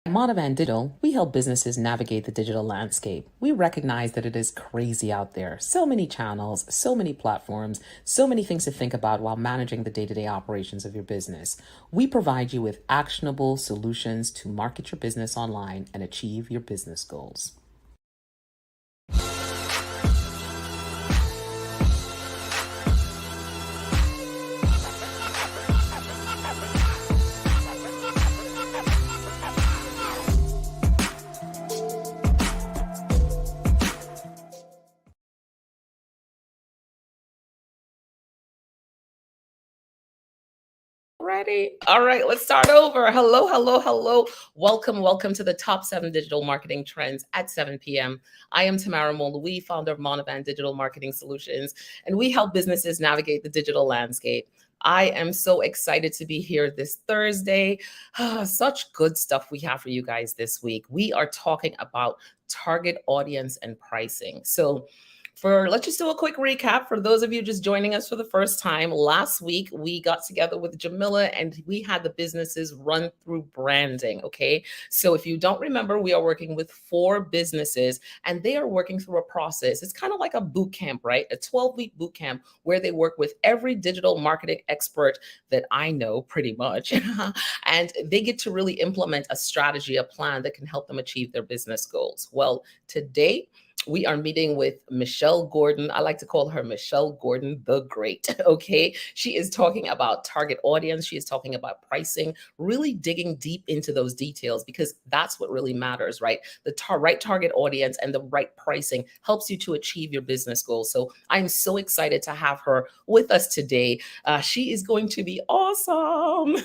At Monovan Digital, we help businesses navigate the digital landscape. We recognize that it is crazy out there. So many channels, so many platforms, so many things to think about while managing the day to day operations of your business. We provide you with actionable solutions to market your business online and achieve your business goals. Ready? All right, let's start over. Hello, hello, hello. Welcome to the top 7 digital marketing trends at 7 p.m. I am Tamara Moloui, founder of Monovan Digital Marketing Solutions, and we help businesses navigate the digital landscape. I am so excited to be here this Thursday. Such good stuff we have for you guys this week. We are talking about target audience and pricing. Let's just do a quick recap for those of you just joining us for the first time. Last week, we got together with Jamila and we had the businesses run through branding. Okay. So if you don't remember, we are working with 4 businesses and they are working through a process. It's kind of like a boot camp, right? A 12-week boot camp where they work with every digital marketing expert that I know pretty much. And they get to really implement a strategy, a plan that can help them achieve their business goals. Well, today, we are meeting with Michele Gordon. I like to call her Michele Gordon the Great. Okay. She is talking about target audience. She is talking about pricing, really digging deep into those details because that's what really matters, right? The right target audience and the right pricing helps you to achieve your business goals. So I'm so excited to have her with us today. She is going to be awesome.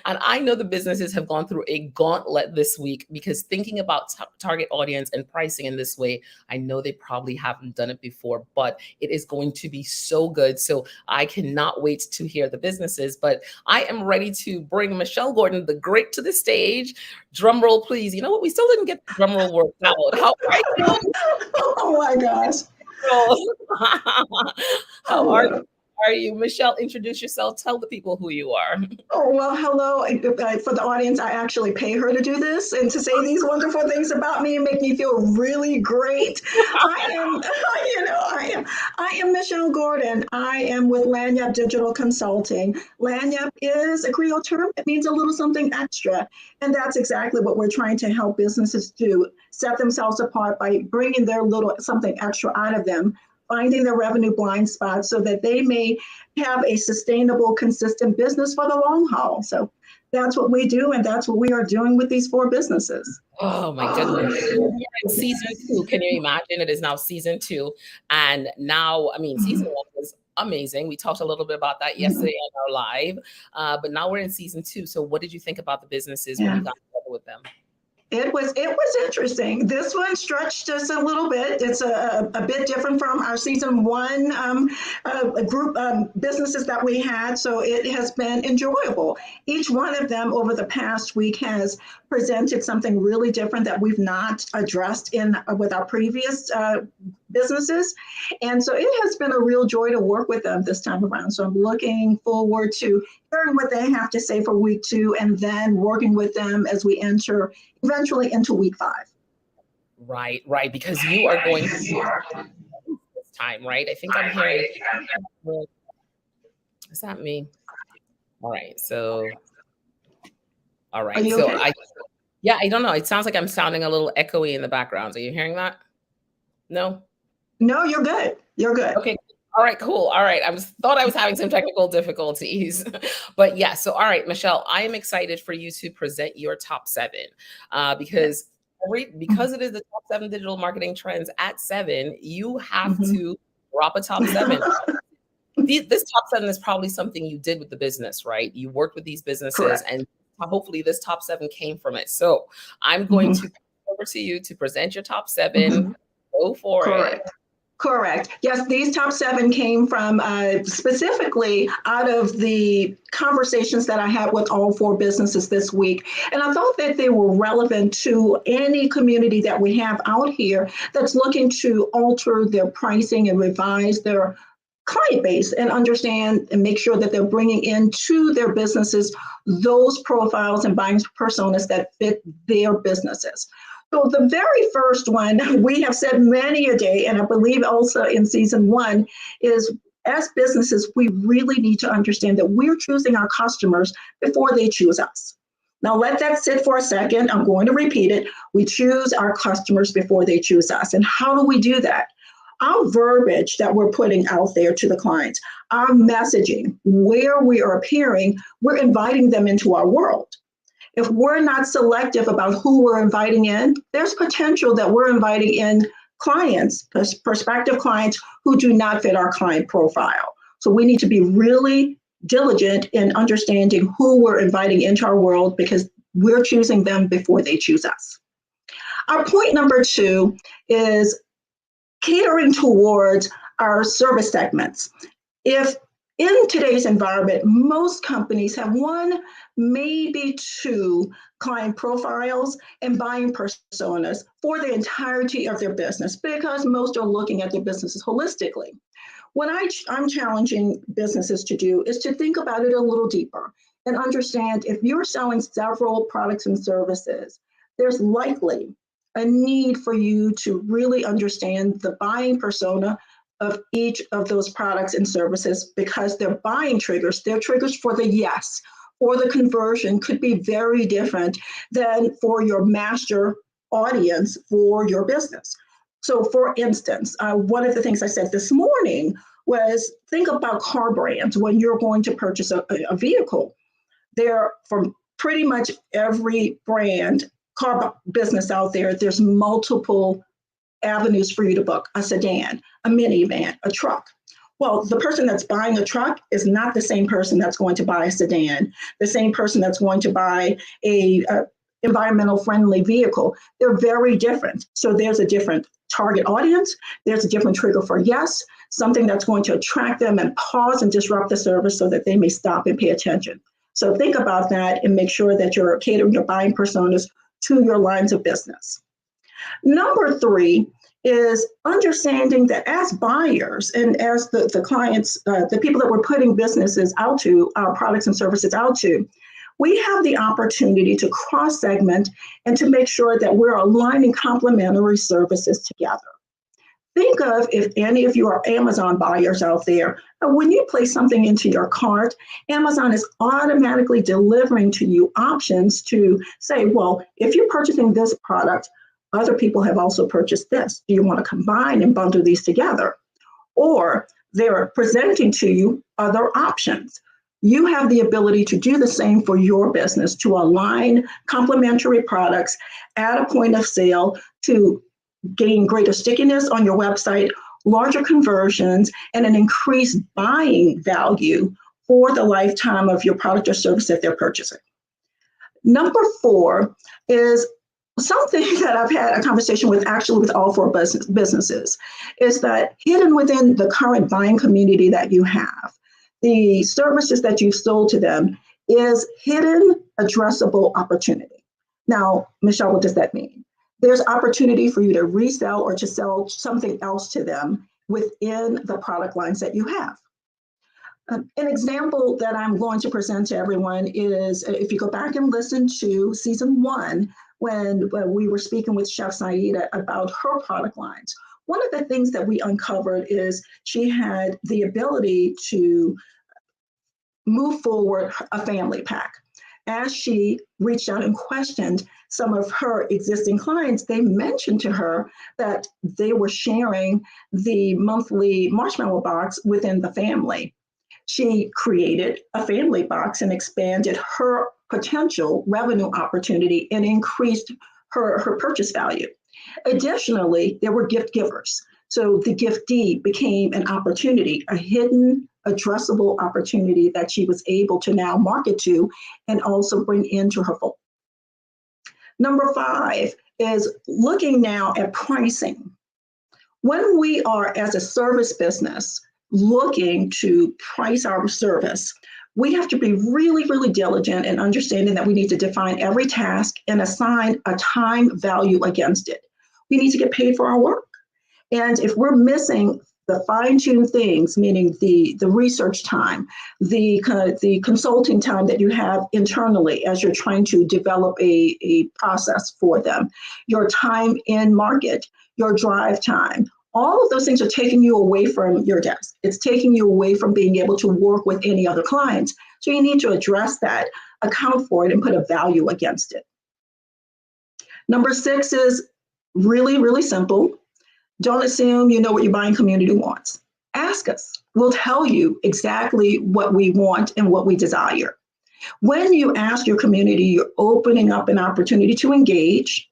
And I know the businesses have gone through a gauntlet this week because thinking about target audience and pricing in this way, I know they probably haven't done it before, but it is going to be so good. So I cannot wait to hear the businesses, but I am ready to bring Michele Gordon, the Great, to the stage. Drum roll, please. You know what? We still didn't get the drum roll worked out. How are you? Oh my gosh. How are you? Are you? Michele, introduce yourself. Tell the people who you are. Oh, well, hello. For the audience, I actually pay her to do this and to say these wonderful things about me and make me feel really great. I am, I am Michele Gordon. I am with Lanyap Digital Consulting. Lanyap is a Creole term. It means a little something extra. And that's exactly what we're trying to help businesses do, set themselves apart by bringing their little something extra out of them, finding their revenue blind spots so that they may have a sustainable, consistent business for the long haul. So that's what we do, and that's what we are doing with these 4 businesses. Oh my goodness. We're in season 2. Can you imagine? It is now season 2. And now, I mean, season 1 was amazing. We talked a little bit about that yesterday on our live, but now we're in season 2. So what did you think about the businesses when you Yeah. got together with them? It was interesting. This one stretched us a little bit. It's a bit different from our season 1 group businesses that we had, so it has been enjoyable. Each one of them over the past week has presented something really different that we've not addressed in with our previous businesses, and so it has been a real joy to work with them this time around. So I'm looking forward to hearing what they have to say for week 2, and then working with them as we enter eventually into week 5. Right, right. Because you are going to this time, right? I think I'm hearing. Is that me? All right. All Are right. you okay? Yeah, I don't know. It sounds like I'm sounding a little echoey in the background. Are you hearing that? No? No, you're good. You're good. Okay. All right, cool. All right. Thought I was having some technical difficulties. But yeah, so all right, Michele, I am excited for you to present your top 7 because because it is the top 7 digital marketing trends at 7, you have Mhm. to drop a top 7. This top 7 is probably something you did with the business, right? You worked with these businesses Correct. and hopefully this top 7 came from it. So I'm going Mhm. to pass it over to you to present your top Mhm. 7. Go for it. Correct. Correct. Yes, these top 7 came from specifically out of the conversations that I had with all 4 businesses this week. And I thought that they were relevant to any community that we have out here that's looking to alter their pricing and revise their client base and understand and make sure that they're bringing into their businesses those profiles and buying personas that fit their businesses. So the very first one we have said many a day, and I believe also in season 1, is as businesses, we really need to understand that we're choosing our customers before they choose us. Now, let that sit for a second. I'm going to repeat it. We choose our customers before they choose us. And how do we do that? Our verbiage that we're putting out there to the clients, our messaging, where we are appearing, we're inviting them into our world. If we're not selective about who we're inviting in, there's potential that we're inviting in clients, prospective clients who do not fit our client profile. So we need to be really diligent in understanding who we're inviting into our world because we're choosing them before they choose us. Our point number 2 is catering towards our service segments. If in today's environment, most companies have 1, maybe 2 client profiles and buying personas for the entirety of their business because most are looking at their businesses holistically. What I'm challenging businesses to do is to think about it a little deeper and understand if you're selling several products and services, there's likely a need for you to really understand the buying persona of each of those products and services because their buying triggers, their triggers for the yes or the conversion could be very different than for your master audience for your business. So for instance, one of the things I said this morning was think about car brands when you're going to purchase a vehicle. There, from pretty much every brand car business out there, there's multiple avenues for you to book: a sedan, a minivan, a truck. Well, the person that's buying a truck is not the same person that's going to buy a sedan, the same person that's going to buy a environmental friendly vehicle. They're very different. So there's a different target audience. There's a different trigger for yes, something that's going to attract them and pause and disrupt the service so that they may stop and pay attention. So think about that and make sure that you're catering your buying personas to your lines of business. Number 3 is understanding that as buyers and as the clients, the people that we're putting businesses out to, our products and services out to, we have the opportunity to cross-segment and to make sure that we're aligning complementary services together. Think of if any of you are Amazon buyers out there, when you place something into your cart, Amazon is automatically delivering to you options to say, well, if you're purchasing this product, other people have also purchased this. Do you want to combine and bundle these together? Or they're presenting to you other options. You have the ability to do the same for your business, to align complementary products at a point of sale to gain greater stickiness on your website, larger conversions, and an increased buying value for the lifetime of your product or service that they're purchasing. Number 4 is something that I've had a conversation with actually with all 4 businesses, is that hidden within the current buying community that you have, the services that you've sold to them, is hidden addressable opportunity. Now, Michele, what does that mean? There's opportunity for you to resell or to sell something else to them within the product lines that you have. An example that I'm going to present to everyone is if you go back and listen to season 1, when we were speaking with Chef Saida about her product lines. One of the things that we uncovered is she had the ability to move forward a family pack. As she reached out and questioned some of her existing clients, they mentioned to her that they were sharing the monthly marshmallow box within the family. She created a family box and expanded her potential revenue opportunity and increased her purchase value. Additionally, there were gift givers. So the giftee became an opportunity, a hidden addressable opportunity that she was able to now market to and also bring into her fold. Number 5 is looking now at pricing. When we are, as a service business, looking to price our service, we have to be really, really diligent in understanding that we need to define every task and assign a time value against it. We need to get paid for our work. And if we're missing the fine-tuned things, meaning the research time, the consulting time that you have internally as you're trying to develop a process for them, your time in market, your drive time, all of those things are taking you away from your desk. It's taking you away from being able to work with any other clients. So you need to address that, account for it, and put a value against it. Number 6 is really, really simple. Don't assume you know what your buying community wants. Ask us. We'll tell you exactly what we want and what we desire. When you ask your community, you're opening up an opportunity to engage.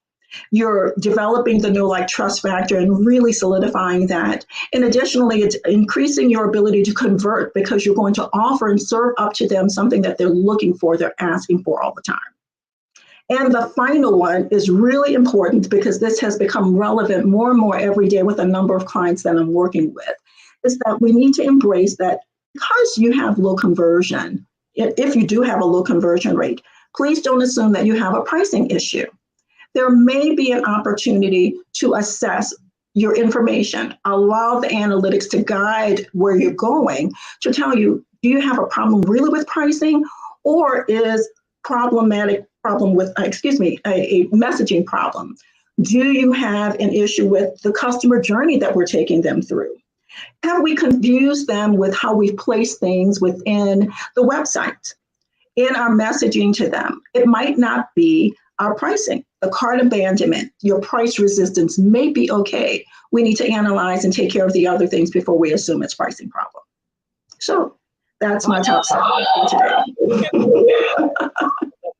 You're developing the know, like, trust factor and really solidifying that. And additionally, it's increasing your ability to convert because you're going to offer and serve up to them something that they're looking for, they're asking for all the time. And the final one is really important because this has become relevant more and more every day with a number of clients that I'm working with, is that we need to embrace that because you have low conversion, if you do have a low conversion rate, please don't assume that you have a pricing issue. There may be an opportunity to assess your information, allow the analytics to guide where you're going to tell you, do you have a problem really with pricing, or is problem with, a messaging problem? Do you have an issue with the customer journey that we're taking them through? Have we confused them with how we place things within the website, in our messaging to them? It might not be our pricing. The cart abandonment, your price resistance may be okay. We need to analyze and take care of the other things before we assume it's pricing problem. So that's my top 7 for today.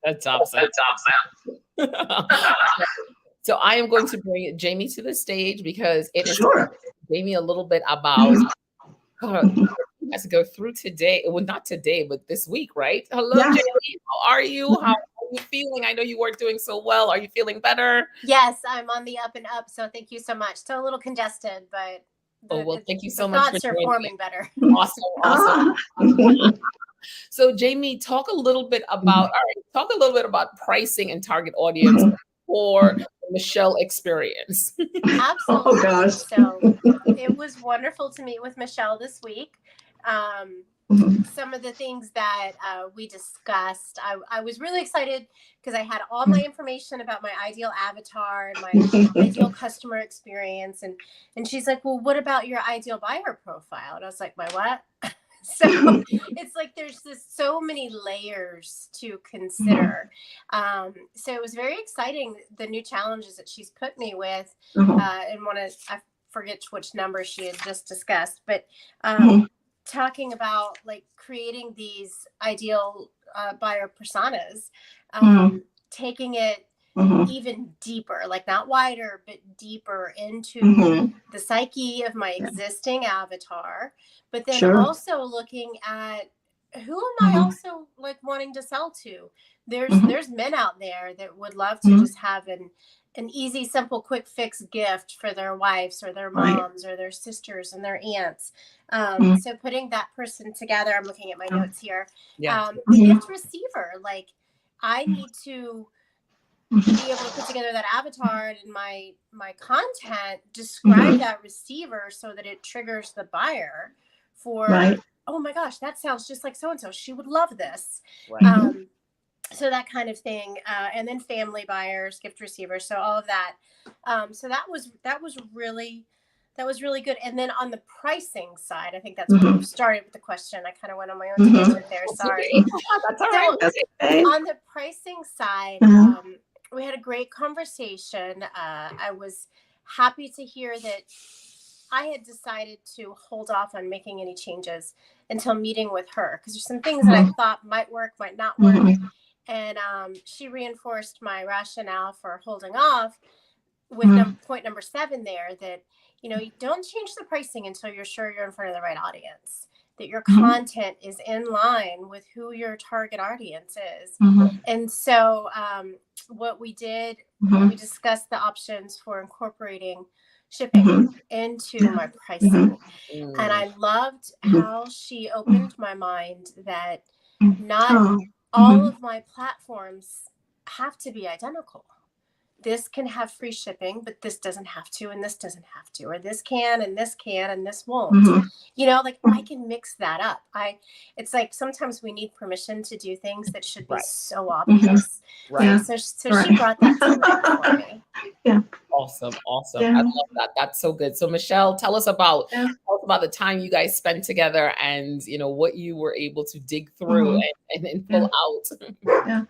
That's awesome. So I am going to bring Jamie to the stage because it is Jamie a little bit about you guys go through today. Well, not today, but this week, right? Hello, Jamie. How are you? How are you feeling? I know you weren't doing so well. Are you feeling better? Yes, I'm on the up and up. So thank you so much. Still a little congested, but thank you so much. Thoughts are forming better. Awesome. So Jamie, talk a little bit about pricing and target audience for the Michele experience. Absolutely. Oh gosh. So it was wonderful to meet with Michele this week. Some of the things that we discussed, I was really excited because I had all my information about my ideal avatar and my ideal customer experience. And she's like, well, what about your ideal buyer profile? And I was like, my what? So it's like there's so many layers to consider. So it was very exciting, the new challenges that she's put me with. And I forget which number she had just discussed, but talking about like creating these ideal buyer personas, taking it even deeper, like not wider, but deeper into the psyche of my existing avatar, but then also looking at who am I also like wanting to sell to. There's men out there that would love to just have an easy, simple, quick fix gift for their wives or their moms or their sisters and their aunts. So putting that person together, I'm looking at my notes here. The gift receiver, like I need to be able to put together that avatar and in my content, describe that receiver so that it triggers the buyer for, oh my gosh, that sounds just like so-and-so. She would love this. So that kind of thing. And then family buyers, gift receivers. So all of that. So that was really good. And then on the pricing side, I think that's where you started with the question. I kind of went on my own tangent there. Sorry. That's all right. On the pricing side, we had a great conversation. I was happy to hear that I had decided to hold off on making any changes until meeting with her, because there's some things that I thought might work, might not work. And she reinforced my rationale for holding off with point number 7 there, that, you know, you don't change the pricing until you're sure you're in front of the right audience, that your content is in line with who your target audience is. And so what we did, we discussed the options for incorporating shipping into my pricing. And I loved how she opened my mind that not all of my platforms have to be identical. this can have free shipping, but this doesn't have to, and this doesn't have to, or this can, and this can, and this won't. You know, like I can mix that up. It's like sometimes we need permission to do things that should be so obvious. Right. So she brought that to light for me. Yeah. Awesome. Yeah. I love that. That's so good. So Michele, tell us about the time you guys spent together and, you know, what you were able to dig through and pull out. Yeah.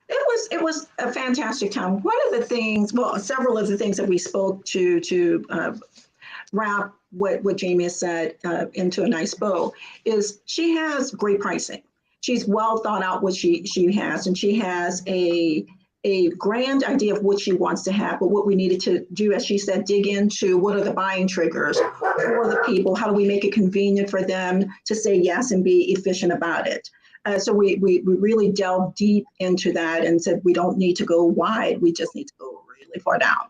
It was a fantastic time. One of the things, well, several of the things that we spoke to wrap what Jamie has said into a nice bow is she has great pricing. She's well thought out what she has, and she has a grand idea of what she wants to have. But what we needed to do, as she said, dig into what are the buying triggers for the people. How do we make it convenient for them to say yes and be efficient about it? So we really delved deep into that and said we don't need to go wide. We just need to go really far down.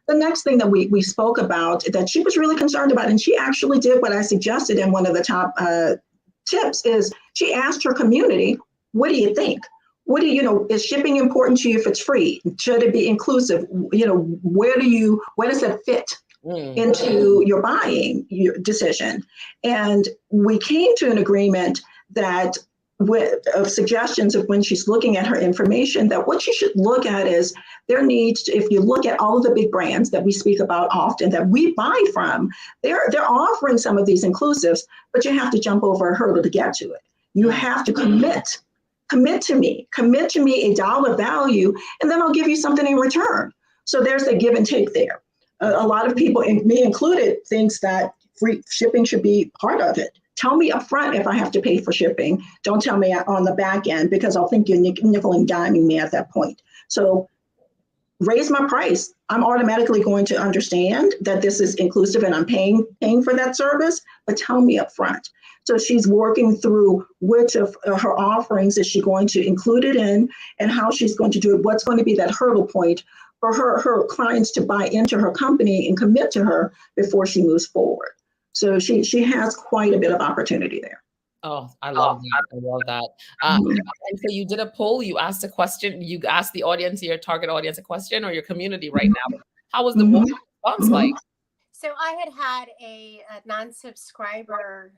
The next thing that we spoke about that she was really concerned about, and she actually did what I suggested in one of the top tips, is she asked her community, what do you think? What do you know, is shipping important to you if it's free? Should it be inclusive? You know, where does it fit into your buying decision? And we came to an agreement that of suggestions of when she's looking at her information, that what you should look at is there needs to, if you look at all of the big brands that we speak about often that we buy from, they're offering some of these inclusives, but you have to jump over a hurdle to get to it. You have to commit to me a dollar value, and then I'll give you something in return. So there's a give and take there. A lot of people, me included, thinks that free shipping should be part of it. Tell me up front if I have to pay for shipping. Don't tell me on the back end, because I'll think you're nickel and diming me at that point. So raise my price. I'm automatically going to understand that this is inclusive and I'm paying for that service, but tell me up front. So she's working through which of her offerings is she going to include it in, and how she's going to do it. What's going to be that hurdle point for her clients to buy into her company and commit to her before she moves forward. So she has quite a bit of opportunity there. Oh, I love that. I love that. And so you did a poll, you asked a question, you asked the audience, your target audience, a question, or your community right now. How was the response like? So I had a non-subscriber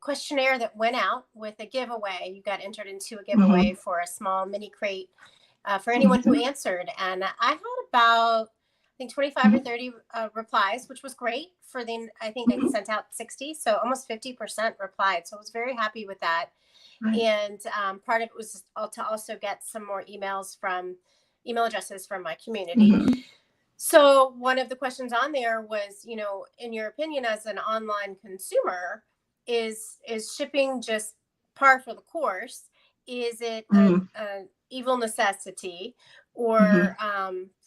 questionnaire that went out with a giveaway. You got entered into a giveaway for a small mini crate for anyone who answered. And I had about, I think 25 or 30 replies, which was great. I think I sent out 60, so almost 50% replied. So I was very happy with that. And part of it was to also get some more email addresses from my community. So one of the questions on there was, you know, in your opinion as an online consumer, is shipping just par for the course? Is it an evil necessity, or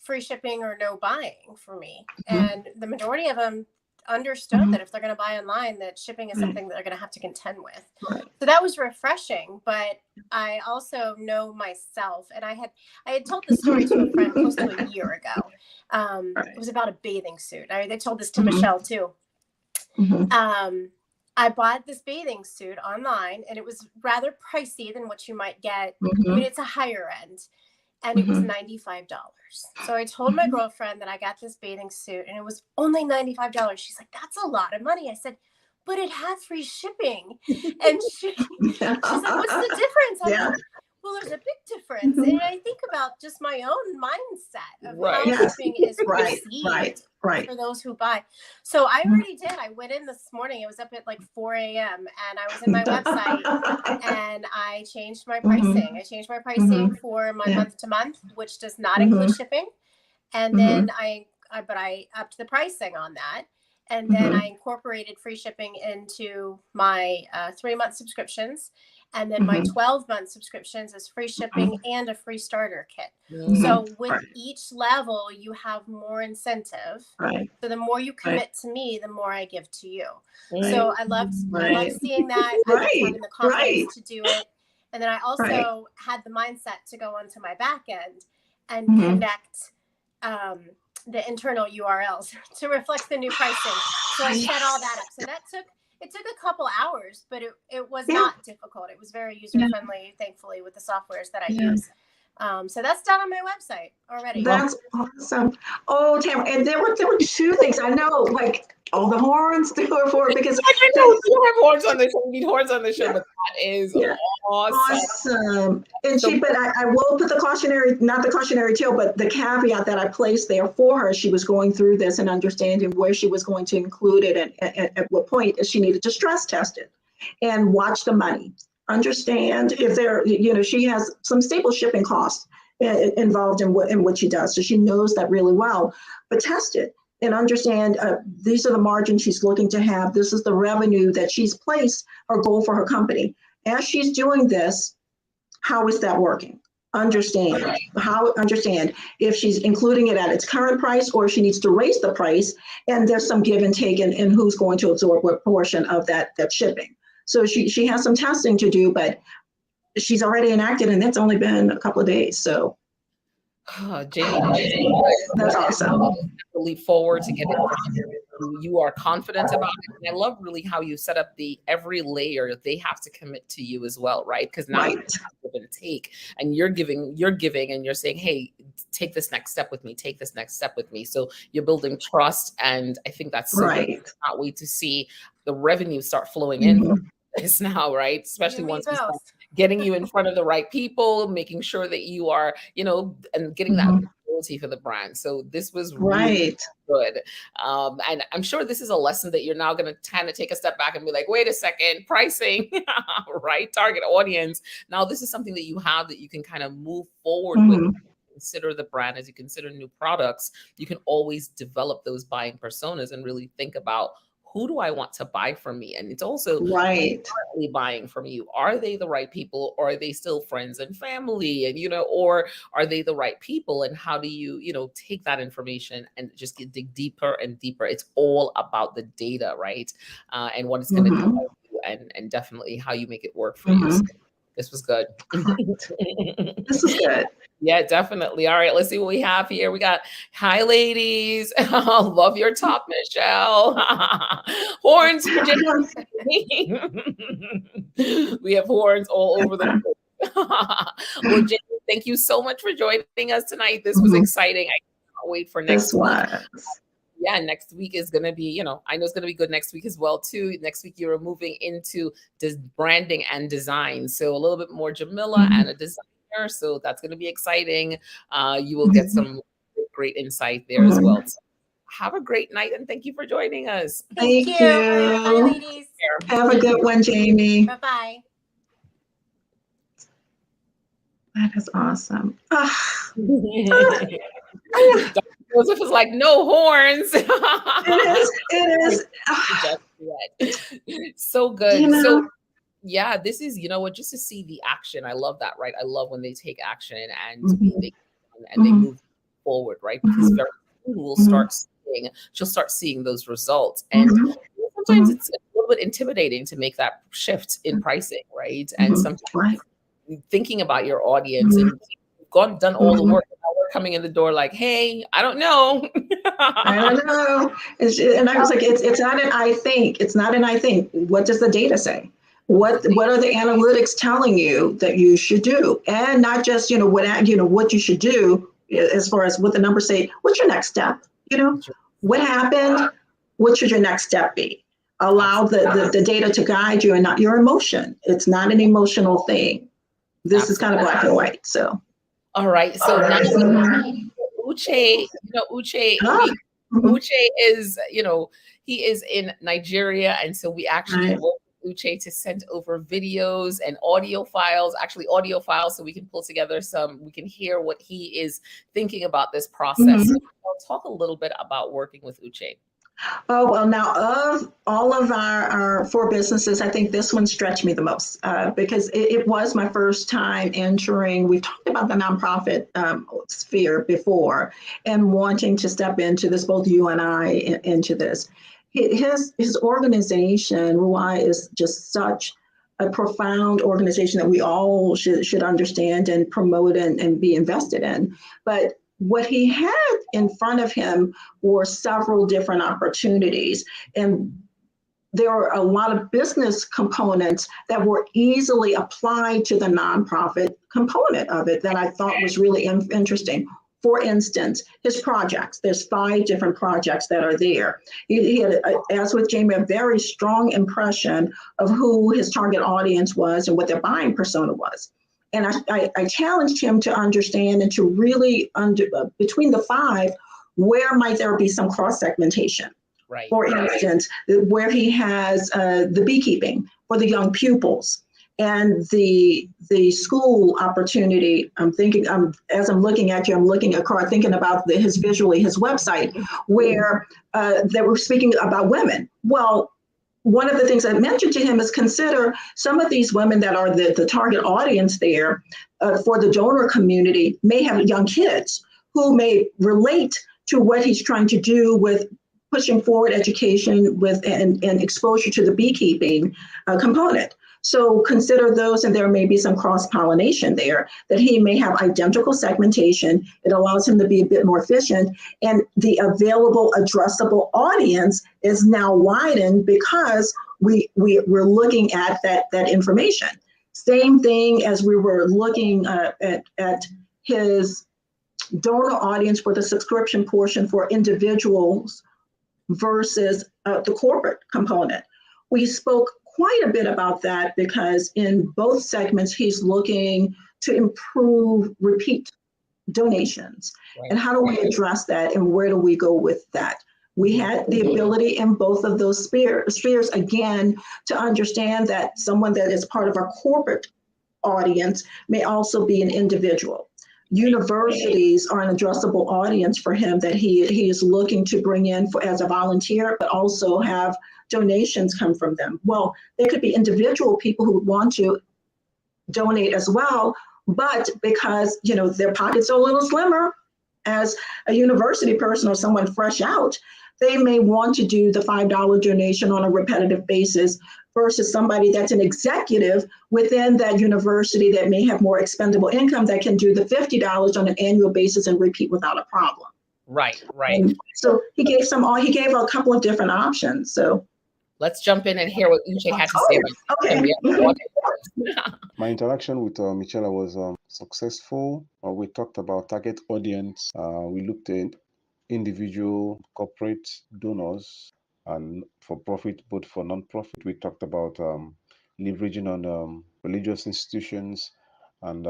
free shipping or no buying for me? And the majority of them understood that if they're going to buy online, that shipping is something that they're going to have to contend with. So that was refreshing. But I also know myself, and I had told this story to a friend close to a year ago. It was about a bathing suit. They told this to Michele too. I bought this bathing suit online, and it was rather pricey than what you might get. I mean, it's a higher end. And it was $95. So I told my girlfriend that I got this bathing suit, and it was only $95. She's like, that's a lot of money. I said, but it had free shipping. And she's like, what's the difference? I'm like, well, there's a big difference. And I think about just my own mindset of how shipping is perceived for those who buy. So I already did. I went in this morning. It was up at like 4 a.m. and I was in my website and I changed my pricing. I changed my pricing for my month to month, which does not include shipping. And then I upped the pricing on that. And then I incorporated free shipping into my 3-month subscriptions. And then my 12-month subscriptions is free shipping and a free starter kit. So with each level, you have more incentive. So the more you commit to me, the more I give to you. So I loved seeing that. I loved having the confidence to do it. And then I also had the mindset to go onto my back end and connect the internal URLs to reflect the new pricing. So I set all that up. So it took a couple hours, but it was not difficult. It was very user friendly, thankfully, with the softwares that I use. So that's done on my website already. That's awesome. Oh, Tamara, and there were two things I know, like all the horns to go for it because I know you have horns on the show. We need horns on the show, but that is yeah. awesome. Awesome. And but I will put the cautionary, not the cautionary tale, but the caveat that I placed there for her. She was going through this and understanding where she was going to include it and at what point she needed to stress test it and watch the money. Understand if there, she has some stable shipping costs involved in what she does. So she knows that really well, but test it and understand these are the margins she's looking to have. This is the revenue that she's placed her goal for her company. As she's doing this, how is that working? Understand if she's including it at its current price or if she needs to raise the price, and there's some give and take in who's going to absorb what portion of that shipping. So she has some testing to do, but she's already enacted, and that's only been a couple of days. So, Jamie, that's awesome. Leap forward to get it. You are confident about it, and I love really how you set up every layer. They have to commit to you as well, right? Because now you have to give and take, and you're giving, and you're saying, "Hey, take this next step with me. Take this next step with me." So you're building trust, and I think that's so good. I cannot wait to see the revenue start flowing in from this now, right? Especially once we start getting you in front of the right people, making sure that you are, and getting that visibility for the brand. So this was really good. And I'm sure this is a lesson that you're now going to kind of take a step back and be like, wait a second, pricing, right? Target audience. Now this is something that you have that you can kind of move forward with. Consider the brand as you consider new products. You can always develop those buying personas and really think about, who do I want to buy from me? And it's also currently buying from you. Are they the right people, or are they still friends and family? And, or are they the right people? And how do you, take that information and just dig deeper and deeper? It's all about the data, right? And what it's going to do and definitely how you make it work for you. So this was good. This is good. Yeah, definitely. All right, let's see what we have here. We got, hi, ladies. Love your top, Michele. Horns for Jamie. We have horns all over the place. Well, Jamie, thank you so much for joining us tonight. This was exciting. I can't wait for next week. Yeah, next week is going to be, I know it's going to be good next week as well, too. Next week, you're moving into branding and design. So a little bit more Jamila and a designer. So that's going to be exciting. You will get some great insight there as well. So have a great night, and thank you for joining us. Thank you. Bye, ladies. Have a good one, Jamie. Bye-bye. That is awesome. Joseph was like, no horns. It is. So good. So yeah, this is, just to see the action. I love that, right? I love when they take action and they move forward, right? Because very soon she'll start seeing those results. And sometimes it's a little bit intimidating to make that shift in pricing, right? And sometimes thinking about your audience and you've done all the work. Now we're coming in the door like, hey, I don't know. I don't know. And I was like, it's not an I think. It's not an I think. What does the data say? What are the analytics telling you that you should do? And not just, what you should do as far as what the numbers say. What's your next step? What happened? What should your next step be? Allow the data to guide you and not your emotion. It's not an emotional thing. This is kind of black and white. So. All right. So now Uche, Uche is, he is in Nigeria. And so we actually work with Uche to send over videos and audio files, so we can pull together we can hear what he is thinking about this process. So I'll talk a little bit about working with Uche. Oh, well, now of all of our 4 businesses, I think this one stretched me the most because it was my first time entering. We've talked about the nonprofit sphere before and wanting to step into this, both you and I, into this. His organization, Ruai, is just such a profound organization that we all should understand and promote and be invested in. But what he had in front of him were several different opportunities. And there were a lot of business components that were easily applied to the nonprofit component of it that I thought was really interesting. For instance, his projects, there's 5 different projects that are there. He had, as with Jamie, a very strong impression of who his target audience was and what their buying persona was. And I challenged him to understand and to really, between the 5, where might there be some cross-segmentation? Right. For instance, where he has the beekeeping for the young pupils and the school opportunity. I'm thinking, as I'm looking at you, I'm looking across, thinking about his website, where they were speaking about women. Well, one of the things I mentioned to him is consider some of these women that are the target audience there for the donor community may have young kids who may relate to what he's trying to do with pushing forward education with and exposure to the beekeeping component. So consider those, and there may be some cross-pollination there, that he may have identical segmentation. It allows him to be a bit more efficient, and the available addressable audience is now widened because we're looking at that information. Same thing as we were looking at his donor audience for the subscription portion for individuals versus the corporate component. We spoke quite a bit about that because in both segments, he's looking to improve repeat donations. Right. And how do we address that, and where do we go with that? We had the ability in both of those spheres, again, to understand that someone that is part of our corporate audience may also be an individual. Universities are an addressable audience for him that he is looking to bring in as a volunteer, but also have donations come from them. Well, there could be individual people who want to donate as well, but because their pockets are a little slimmer as a university person or someone fresh out, they may want to do the $5 donation on a repetitive basis versus somebody that's an executive within that university that may have more expendable income that can do the $50 on an annual basis and repeat without a problem. Right. And so he gave a couple of different options. So let's jump in and hear what Uche had to say about okay. My interaction with Michele was successful. We talked about target audience. We looked at individual, corporate donors, and for profit, but for non-profit. We talked about leveraging on religious institutions and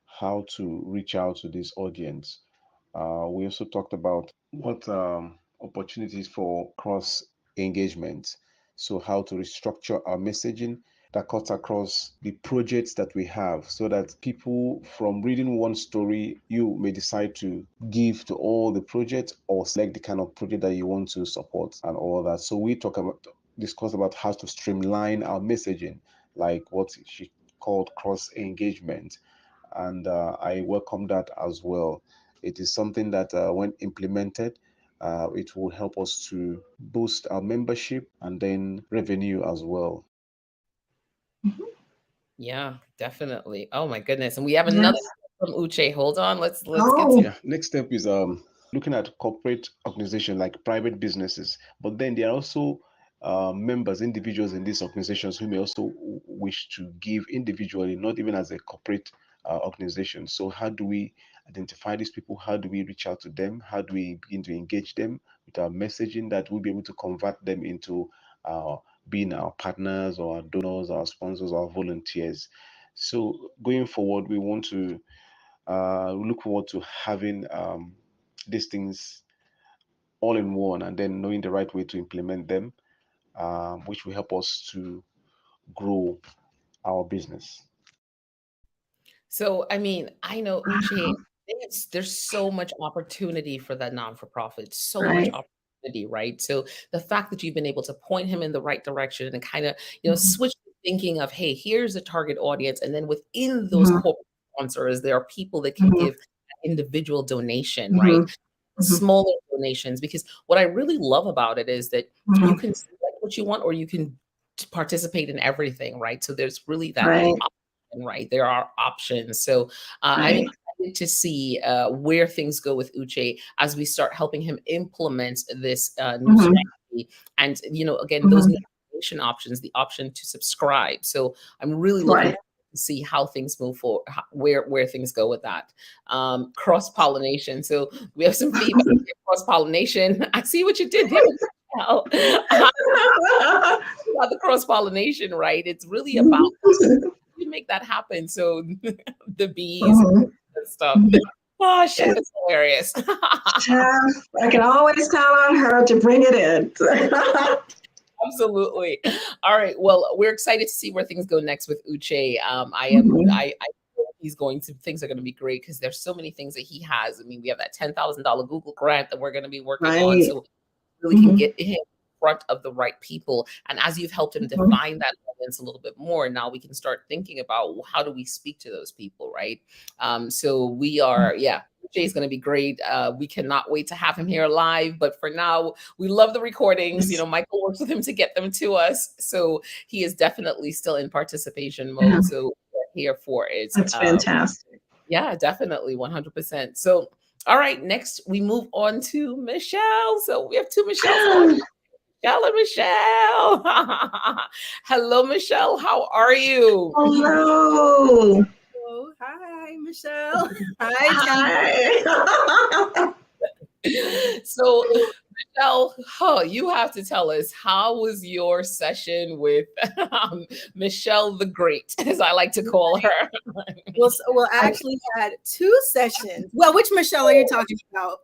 how to reach out to this audience. We also talked about what opportunities for cross engagement. So how to restructure our messaging that cuts across the projects that we have, so that people, from reading one story, you may decide to give to all the projects or select the kind of project that you want to support and all that. So we discuss about how to streamline our messaging, like what she called cross engagement. And I welcome that as well. It is something that when implemented, it will help us to boost our membership and then revenue as well. Mm-hmm. Yeah, definitely. Oh my goodness. And we have another from Uche. Hold on. Let's get to next step is looking at corporate organizations like private businesses, but then there are also members, individuals in these organizations who may also wish to give individually, not even as a corporate organization. So how do we identify these people? How do we reach out to them? How do we begin to engage them with our messaging that we'll be able to convert them into being our partners or our donors, our sponsors, our volunteers? So going forward, we want to look forward to having these things all in one, and then knowing the right way to implement them, which will help us to grow our business. So, I mean, I know Uche, there's so much opportunity for that non-for-profit, so much opportunity, right? So the fact that you've been able to point him in the right direction and kind of, switch the thinking of, hey, here's a target audience. And then within those corporate sponsors, there are people that can give individual donation, right? Smaller donations, because what I really love about it is that you can select what you want, or you can participate in everything, right? So there's really that option, right? There are options. So I'm excited to see where things go with Uche as we start helping him implement this new strategy. And, again, those donation options, the option to subscribe. So I'm really looking forward see how things move forward, where things go with that. Cross-pollination. So we have some feedback. Cross-pollination. I see what you did there. About the cross-pollination, right? It's really about you make that happen. So the bees and stuff. Oh, Chef is hilarious. Chef, I can always count on her to bring it in. Absolutely. All right. Well, we're excited to see where things go next with Uche. I he's going to, things are going to be great because there's so many things that he has. I mean, we have that $10,000 Google grant that we're going to be working on. So really can get him in front of the right people. And as you've helped him define that audience a little bit more, now we can start thinking about how do we speak to those people, right? So we are, Jay's going to be great. We cannot wait to have him here live. But for now, we love the recordings. You know, Michael works with him to get them to us. So he is definitely still in participation mode. So we're here for it. That's fantastic. Yeah, definitely 100%. So, all right, next we move on to Michele. So we have two Michelles. Michele and Michele. Hello, Michele. How are you? Hello. Oh, hi, Michele. Hi. So, Michele, you have to tell us, how was your session with Michele the Great, as I like to call her? Well, I actually had two sessions. Well, which Michele are you talking about?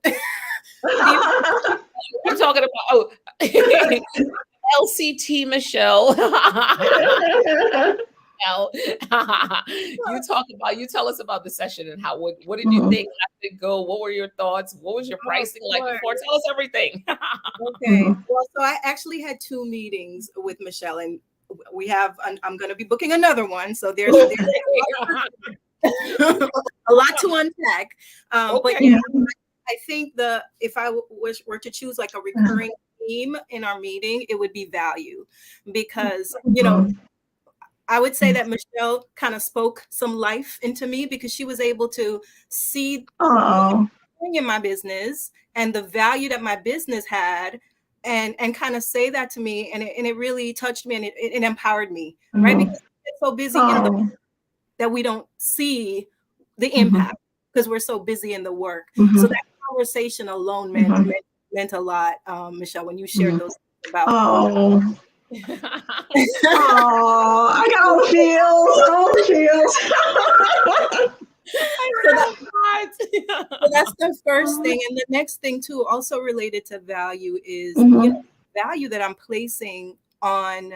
We're talking about LCT Michele. You tell us about the session and what did you think? How did it go? What were your thoughts? What was your pricing like before? Tell us everything. Okay. Well, so I actually had two meetings with Michele, and I'm going to be booking another one. So there's a lot to unpack. But yeah, I think if I were to choose like a recurring theme in our meeting, it would be value, because, you know, I would say that Michele kind of spoke some life into me, because she was able to see in my business and the value that my business had, and kind of say that to me, and it really touched me, and it empowered me, right? Because we're so busy that we don't see the impact, because we're so busy in the work. So that conversation alone meant a lot, Michele, when you shared those things about. I got all the feels. So that's the first thing. And the next thing too, also related to value, is value that I'm placing on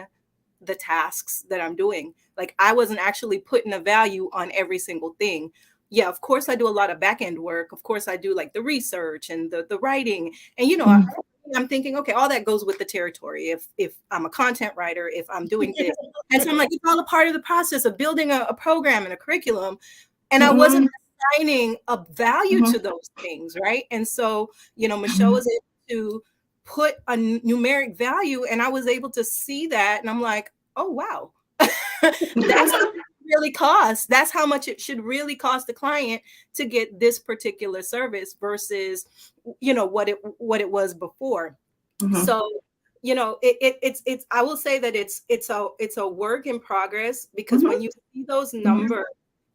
the tasks that I'm doing. Like, I wasn't actually putting a value on every single thing. Yeah, of course I do a lot of back end work. Of course I do like the research and the writing. And, you know, I'm thinking, okay, all that goes with the territory. If I'm a content writer, if I'm doing this. And so I'm like, it's all a part of the process of building a program and a curriculum. And I wasn't assigning a value to those things, right? And so, you know, Michele was able to put a numeric value, and I was able to see that. And I'm like, oh, wow. That's how much it really costs. That's how much it should really cost the client to get this particular service versus, you know, what it was before. So, you know, it's I will say that it's a work in progress, because when you see those numbers,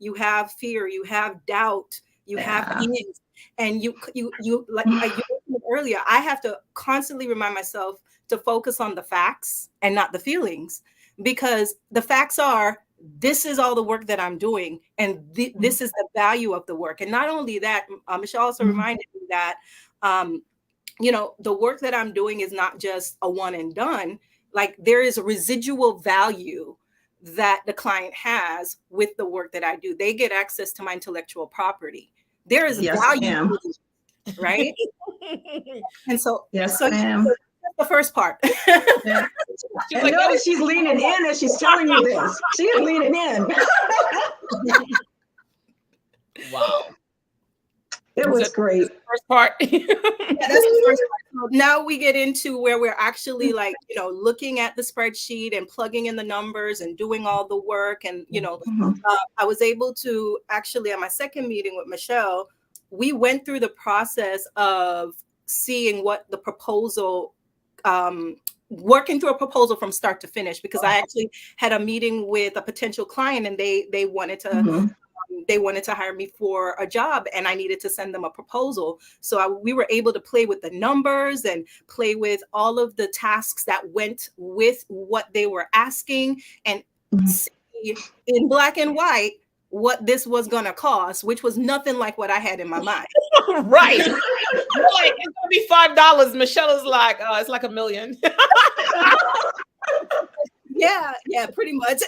you have fear, you have doubt, you have ease, and you like you mentioned earlier, I have to constantly remind myself to focus on the facts and not the feelings, because the facts are, this is all the work that I'm doing, and this is the value of the work. And not only that, Michele also reminded me that, you know, the work that I'm doing is not just a one and done. Like, there is a residual value that the client has with the work that I do. They get access to my intellectual property. There is value, right? And so, the first part. And like, notice she's leaning in as she's telling you this. She's leaning in. Wow. It was great. First part. That's the first part. Now we get into where we're actually, like, you know, looking at the spreadsheet and plugging in the numbers and doing all the work. And, you know, I was able to actually, at my second meeting with Michele, we went through the process of seeing what the proposal working through a proposal from start to finish, because I actually had a meeting with a potential client, and they wanted to they wanted to hire me for a job, and I needed to send them a proposal. So we were able to play with the numbers and play with all of the tasks that went with what they were asking, and see in black and white what this was going to cost, which was nothing like what I had in my mind. Right. You're like, it's going to be $5. Michelle is like, it's like $1 million. Yeah, pretty much.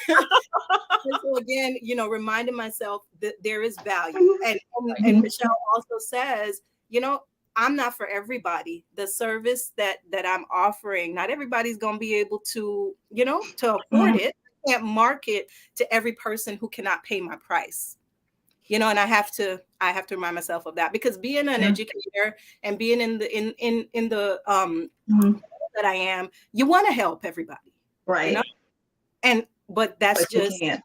And so again, reminding myself that there is value. And Michelle also says, I'm not for everybody. The service that I'm offering, not everybody's going to be able to, to afford it. I can't market to every person who cannot pay my price. And I have to remind myself of that, because being an educator and being in the that I am, you want to help everybody. Right. But that's just, you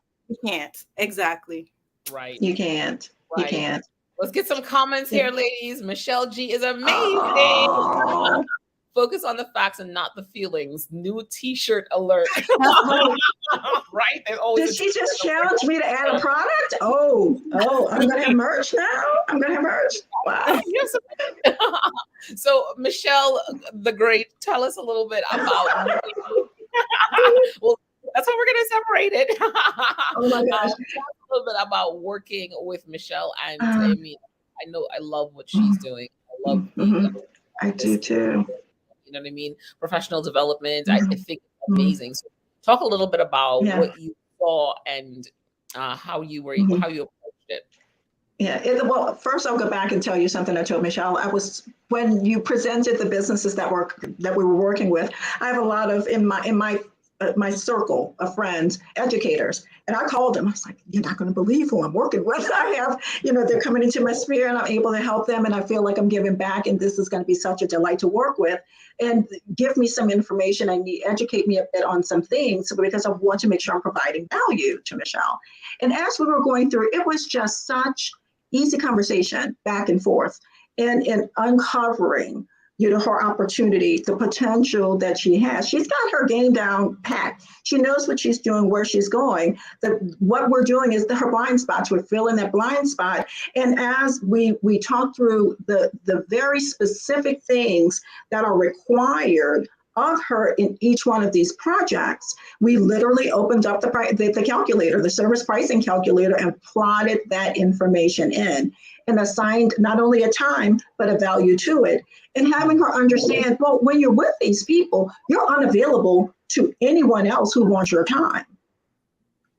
can't. Exactly. Right. You can't. Right. You can't. Let's get some comments here, ladies. Michelle G is amazing. Oh. Focus on the facts and not the feelings. New t-shirt alert. Right? Did she just challenge me to add a product? Oh, I'm going to have merch now? I'm going to have merch? Wow. Yes. So, Michelle the Great, tell us a little bit about... Well, that's how we're going to separate it. Oh, my gosh. A little bit about working with Michelle. And I mean, I love what she's doing. I love I do too. You know what I mean? Professional development. I think it's amazing. So talk a little bit about what you saw and how you approached it. Yeah. Well, first I'll go back and tell you something I told Michelle. When you presented the businesses that we were working with, I have a lot of in my circle of friends, educators. And I called them. I was like, you're not going to believe who I'm working with. I have, they're coming into my sphere and I'm able to help them. And I feel like I'm giving back. And this is going to be such a delight to work with and give me some information. Educate me a bit on some things because I want to make sure I'm providing value to Michelle. And as we were going through, it was just such easy conversation back and forth and uncovering her opportunity, the potential that she has. She's got her game down packed. She knows what she's doing, where she's going. What we're doing is her blind spots. We're filling that blind spot. And as we talk through the very specific things that are required of her in each one of these projects, we literally opened up the calculator, the service pricing calculator, and plotted that information in and assigned not only a time, but a value to it. And having her understand, well, when you're with these people, you're unavailable to anyone else who wants your time.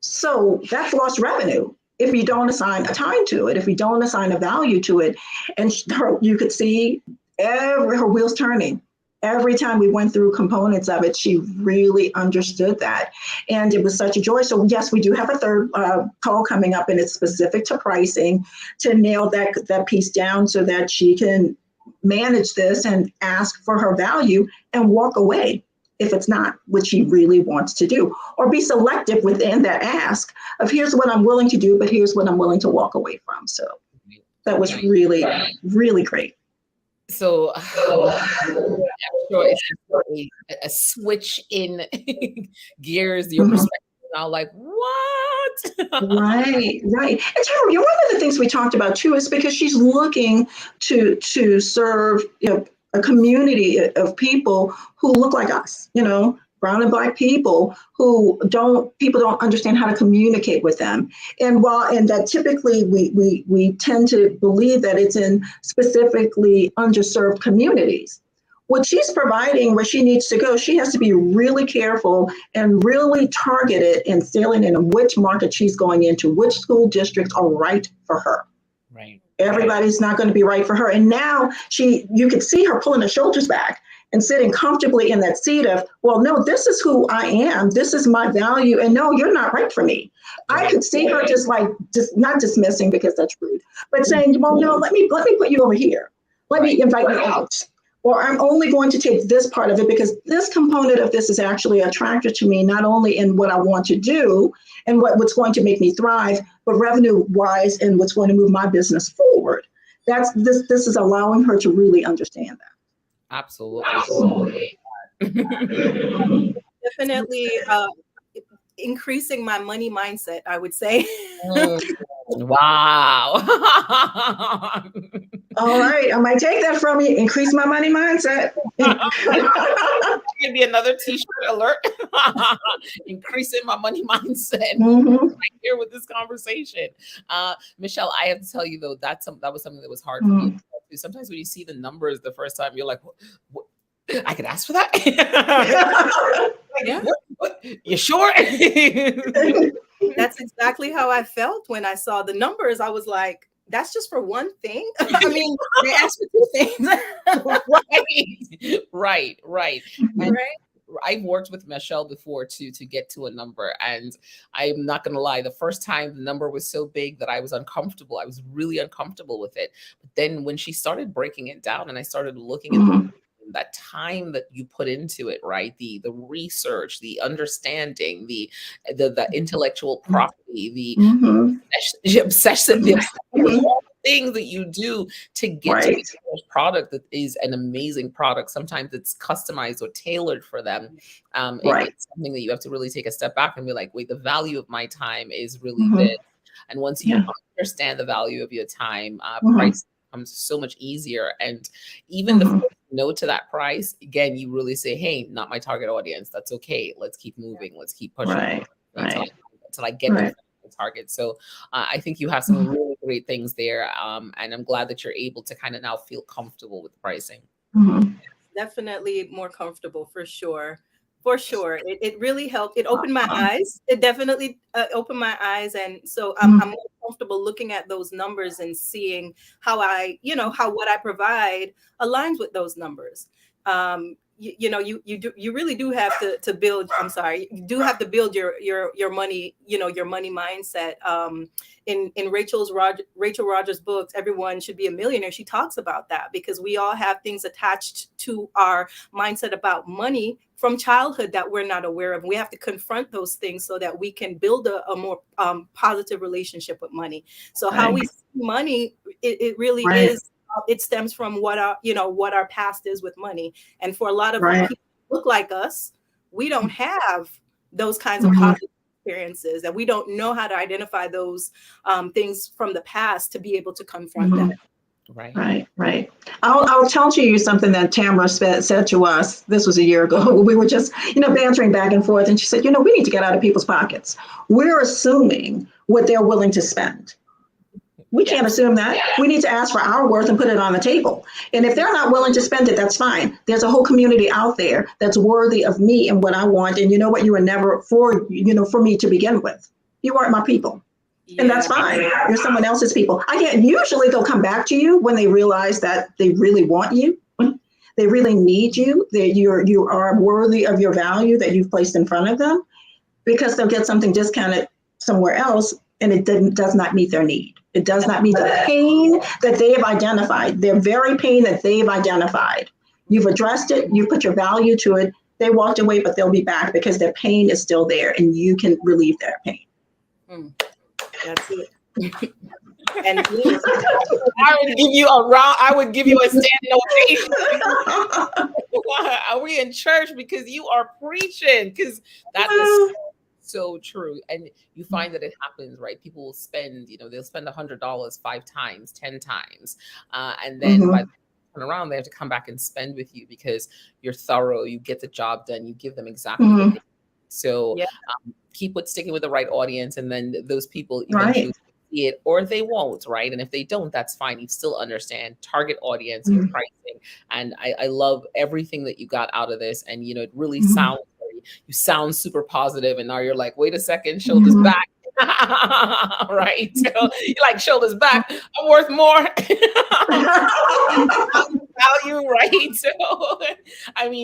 So that's lost revenue if you don't assign a time to it, if you don't assign a value to it. And you could see her wheels turning. Every time we went through components of it, she really understood that. And it was such a joy. So yes, we do have a third call coming up, and it's specific to pricing to nail that piece down so that she can manage this and ask for her value and walk away if it's not what she really wants to do, or be selective within that ask of here's what I'm willing to do, but here's what I'm willing to walk away from. So that was really, really great. So it's a switch in gears, your perspective now, like, what? Right. And Tara, one of the things we talked about too is because she's looking to serve a community of people who look like us, brown and black people people don't understand how to communicate with them. And that typically we tend to believe that it's in specifically underserved communities. What she's providing, where she needs to go, she has to be really careful and really targeted and salient in which market she's going into, which school districts are right for her. Right. Everybody's not going to be right for her. And now you could see her pulling her shoulders back and sitting comfortably in that seat of, well, no, this is who I am. This is my value. And no, you're not right for me. Right. I could see her just not dismissing because that's rude, but saying, well, no, let me put you over here. Let me invite you out. Or I'm only going to take this part of it because this component of this is actually attractive to me, not only in what I want to do and what's going to make me thrive, but revenue-wise and what's going to move my business forward. This is allowing her to really understand that. Absolutely. Definitely increasing my money mindset, I would say. Wow. All right, I might take that from you. Increase my money mindset. Maybe another t-shirt alert. Increasing my money mindset. Mhm. Right here with this conversation. Michele, I have to tell you though, that was something that was hard for me. Sometimes when you see the numbers the first time, you're like, what? I could ask for that? Yeah. What? You sure? That's exactly how I felt when I saw the numbers. I was like, that's just for one thing. I mean, they asked for two things. Right. Right. I've worked with Michele before to get to a number, and I'm not going to lie. The first time the number was so big that I was uncomfortable. I was really uncomfortable with it. But then when she started breaking it down, and I started looking at that time that you put into it, right? The research, the understanding, the intellectual property, the obsessive, all the things that you do to get to the product that is an amazing product. Sometimes it's customized or tailored for them. It's something that you have to really take a step back and be like, wait, the value of my time is really this. And once you understand the value of your time, price becomes so much easier. And even the first no to that price, again, you really say, hey, not my target audience. That's okay. Let's keep moving. Let's keep pushing until I get the target. So I think you have some really great things there. And I'm glad that you're able to kind of now feel comfortable with pricing. Definitely more comfortable for sure. For sure. It really helped. It opened my eyes. It definitely opened my eyes. And so I'm more comfortable looking at those numbers and seeing how how what I provide aligns with those numbers. You really do have to build. I'm sorry, you do have to build your money, your money mindset. In Rachel Rogers' books, Everyone Should Be a Millionaire, she talks about that because we all have things attached to our mindset about money from childhood that we're not aware of. We have to confront those things so that we can build a more positive relationship with money. So how we see money, it really is. It stems from what our past is with money. And for a lot of people who look like us, we don't have those kinds of positive experiences, and we don't know how to identify those things from the past to be able to confront them. Right. I'll tell you something that Tamara said to us. This was a year ago. We were just, bantering back and forth. And she said, we need to get out of people's pockets. We're assuming what they're willing to spend. We can't assume that. We need to ask for our worth and put it on the table. And if they're not willing to spend it, that's fine. There's a whole community out there that's worthy of me and what I want. And you know what? You were never for me to begin with. You weren't my people. And that's fine. You're someone else's people. Usually they'll come back to you when they realize that they really want you. They really need you. That you are worthy of your value that you've placed in front of them, because they'll get something discounted somewhere else and it does not meet their need. It does not meet the pain that they have identified, their very pain that they've identified. You've addressed it. You put your value to it. They walked away, but they'll be back because their pain is still there and you can relieve their pain. That's it. And I would give you a standing ovation. Are we in church? Because you are preaching. Because that is so true. And you find that it happens, right? People will spend, they'll spend $100 5 times, 10 times. And then by the turn around, they have to come back and spend with you because you're thorough. You get the job done. You give them exactly what they need. So keep sticking with the right audience. And then those people eventually see it or they won't, right? And if they don't, that's fine. You still understand target audience, your pricing. And I love everything that you got out of this. And, it really sounds, you sound super positive. And now you're like, wait a second, shoulders back. Right? So you're like, shoulders back. I'm worth more. Value, right? So,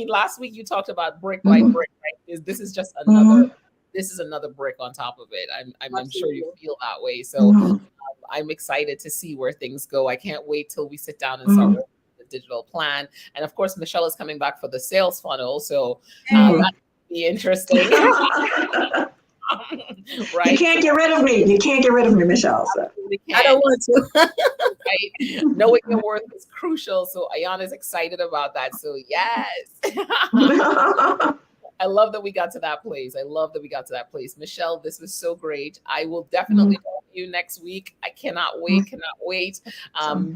last week you talked about brick by brick, right? This is just another. This is another brick on top of it. I'm sure you feel that way. So I'm excited to see where things go. I can't wait till we sit down and start working the digital plan. And of course, Michele is coming back for the sales funnel. So that will be interesting. Right? You can't get rid of me. You can't get rid of me, Michele. So. I don't want to. Right? Knowing your worth is crucial. So Ayana's excited about that. So yes. I love that we got to that place. I love that we got to that place. Michele, this was so great. I will definitely talk to you next week. I cannot wait.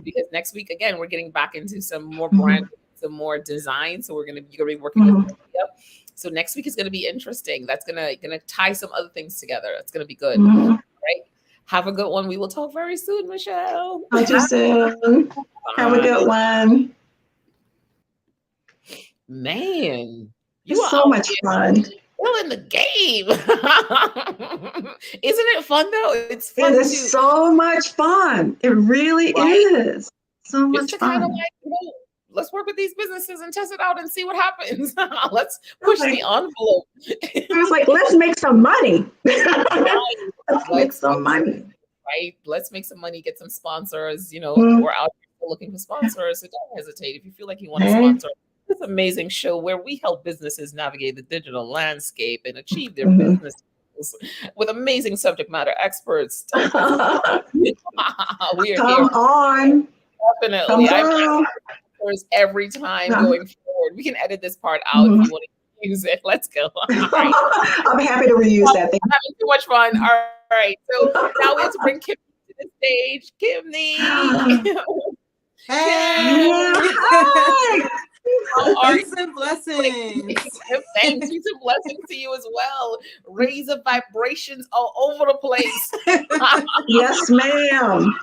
Because next week, again, we're getting back into some more branding, some more design. So you're gonna be working with Maria. So next week is gonna be interesting. That's gonna tie some other things together. It's gonna be good. Right? Have a good one. We will talk very soon, Michele. Talk to you soon. Have a good one. Man. It's so much fun. Still in the game. Isn't it fun though? It's fun. It is so much fun. It really is. So much fun. Kind of like, let's work with these businesses and test it out and see what happens. Let's push the envelope. I was like, let's make some money. Let's make some money. Right? Let's make some money, get some sponsors. We're out here looking for sponsors. So don't hesitate. If you feel like you want to sponsor this amazing show where we help businesses navigate the digital landscape and achieve their business with amazing subject matter experts. We are Come on. Definitely. I'm every time going forward. We can edit this part out if you want to use it. Let's go. Right. I'm happy to reuse that thing. I'm having too much fun. All right. So now we have to bring Kim to the stage. Kimney. Hey. Hi. How are you? Peace and blessings. Thanks. Peace and blessings to you as well. Raise of vibrations all over the place. Yes, ma'am.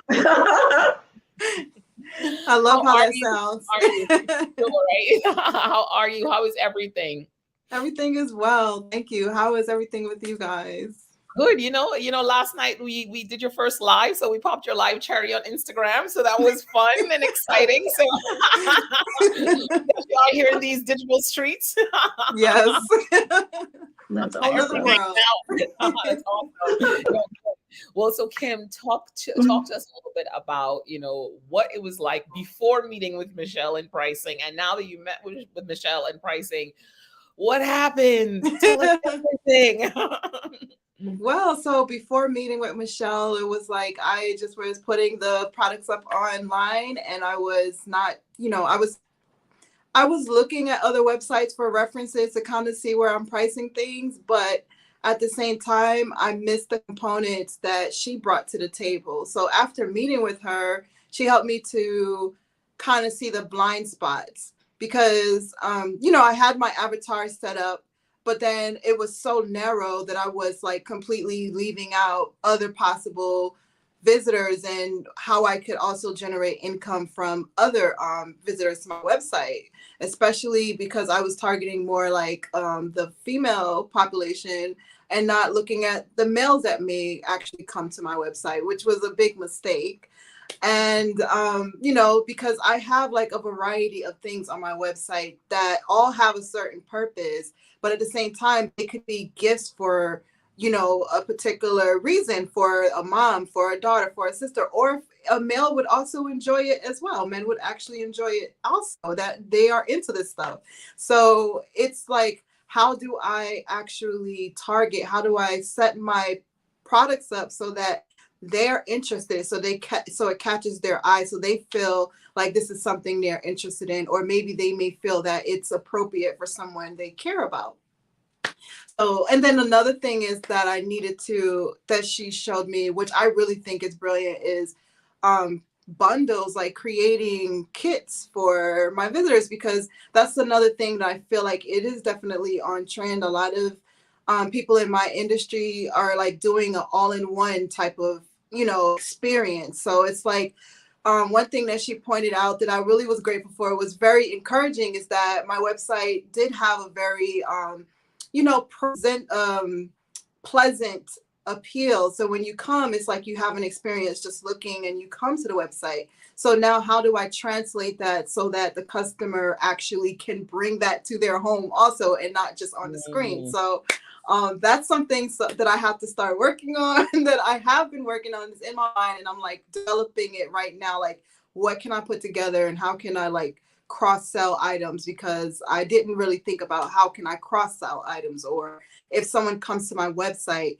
I love how that sounds. Are you? All right. How are you? How is everything? Everything is well. Thank you. How is everything with you guys? Good. Last night we did your first live, so we popped your live cherry on Instagram. So that was fun and exciting. So you are here in these digital streets. Yes. That's awesome. That's awesome. Well, so Kim, talk to us a little bit about, what it was like before meeting with Michele and pricing. And now that you met with Michele and pricing, what happened? Tell us everything. Well, so before meeting with Michele, it was like I just was putting the products up online, and I was not, I was looking at other websites for references to kind of see where I'm pricing things, but at the same time, I missed the components that she brought to the table. So after meeting with her, she helped me to kind of see the blind spots because, I had my avatar set up, but then it was so narrow that I was like completely leaving out other possible visitors and how I could also generate income from other visitors to my website, especially because I was targeting more like the female population and not looking at the males that may actually come to my website, which was a big mistake. And, because I have like a variety of things on my website that all have a certain purpose, but at the same time, they could be gifts for, a particular reason for a mom, for a daughter, for a sister, or a male would also enjoy it as well. Men would actually enjoy it also, that they are into this stuff. So it's like, how do I actually target? How do I set my products up so that they're interested, so it catches their eye, so they feel like this is something they're interested in, or maybe they may feel that it's appropriate for someone they care about. So, and then another thing is that that she showed me, which I really think is brilliant, is bundles, like creating kits for my visitors, because that's another thing that I feel like it is definitely on trend. A lot of people in my industry are like doing an all-in-one type of, experience. So it's like one thing that she pointed out that I really was grateful for, was very encouraging, is that my website did have a very, pleasant appeal. So when you come, it's like you have an experience just looking and you come to the website. So now how do I translate that so that the customer actually can bring that to their home also and not just on the screen? So that's something that I have to start working on, that I have been working on. It's in my mind, and I'm like developing it right now. Like, what can I put together and how can I like cross-sell items, because I didn't really think about how can I cross-sell items, or if someone comes to my website,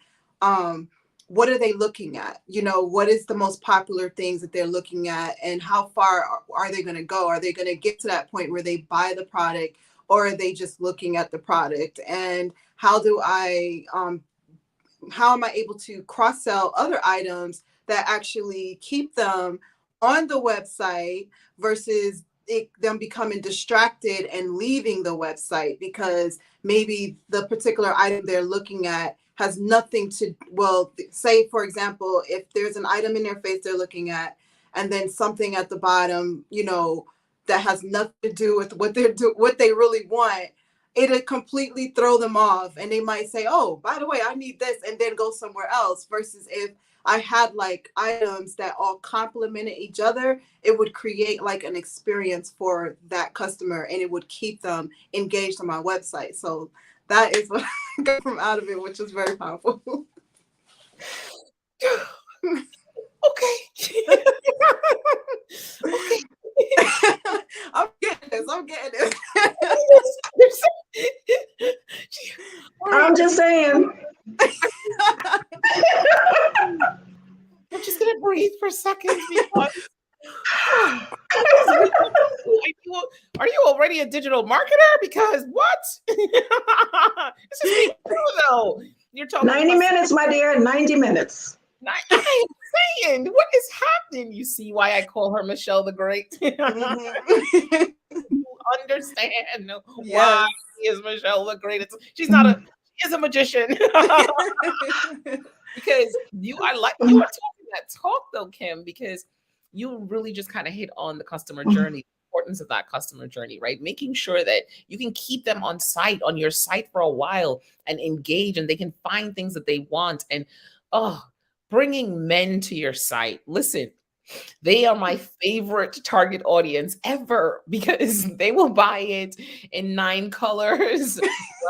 what are they looking at? You know, what is the most popular things that they're looking at, and how far are they going to go? Are they going to get to that point where they buy the product, or are they just looking at the product? And how am I able to cross-sell other items that actually keep them on the website versus them becoming distracted and leaving the website because maybe the particular item they're looking at has nothing to, well, say, for example, if there's an item in their face they're looking at, and then something at the bottom, you know, that has nothing to do with what they really want, it'll completely throw them off. And they might say, oh, by the way, I need this, and then go somewhere else. Versus if I had like items that all complemented each other, it would create like an experience for that customer, and it would keep them engaged on my website. So that is what I got from out of it, which is very powerful. Okay. Okay. I'm getting this. I'm just saying. I'm just gonna breathe for seconds because are you already a digital marketer? Because what? This is me too, though. You're talking 90 minutes, my dear, 90 minutes. I am saying, what is happening? You see why I call her Michele the Great? You understand why she is Michele the Great. She's not a, she is a magician. Because you are talking that talk though, Kim, because you really just kind of hit on the customer journey, the importance of that customer journey, right? Making sure that you can keep them on your site for a while and engage, and they can find things that they want. And bringing men to your site. Listen, they are my favorite target audience ever because they will buy it in 9 colors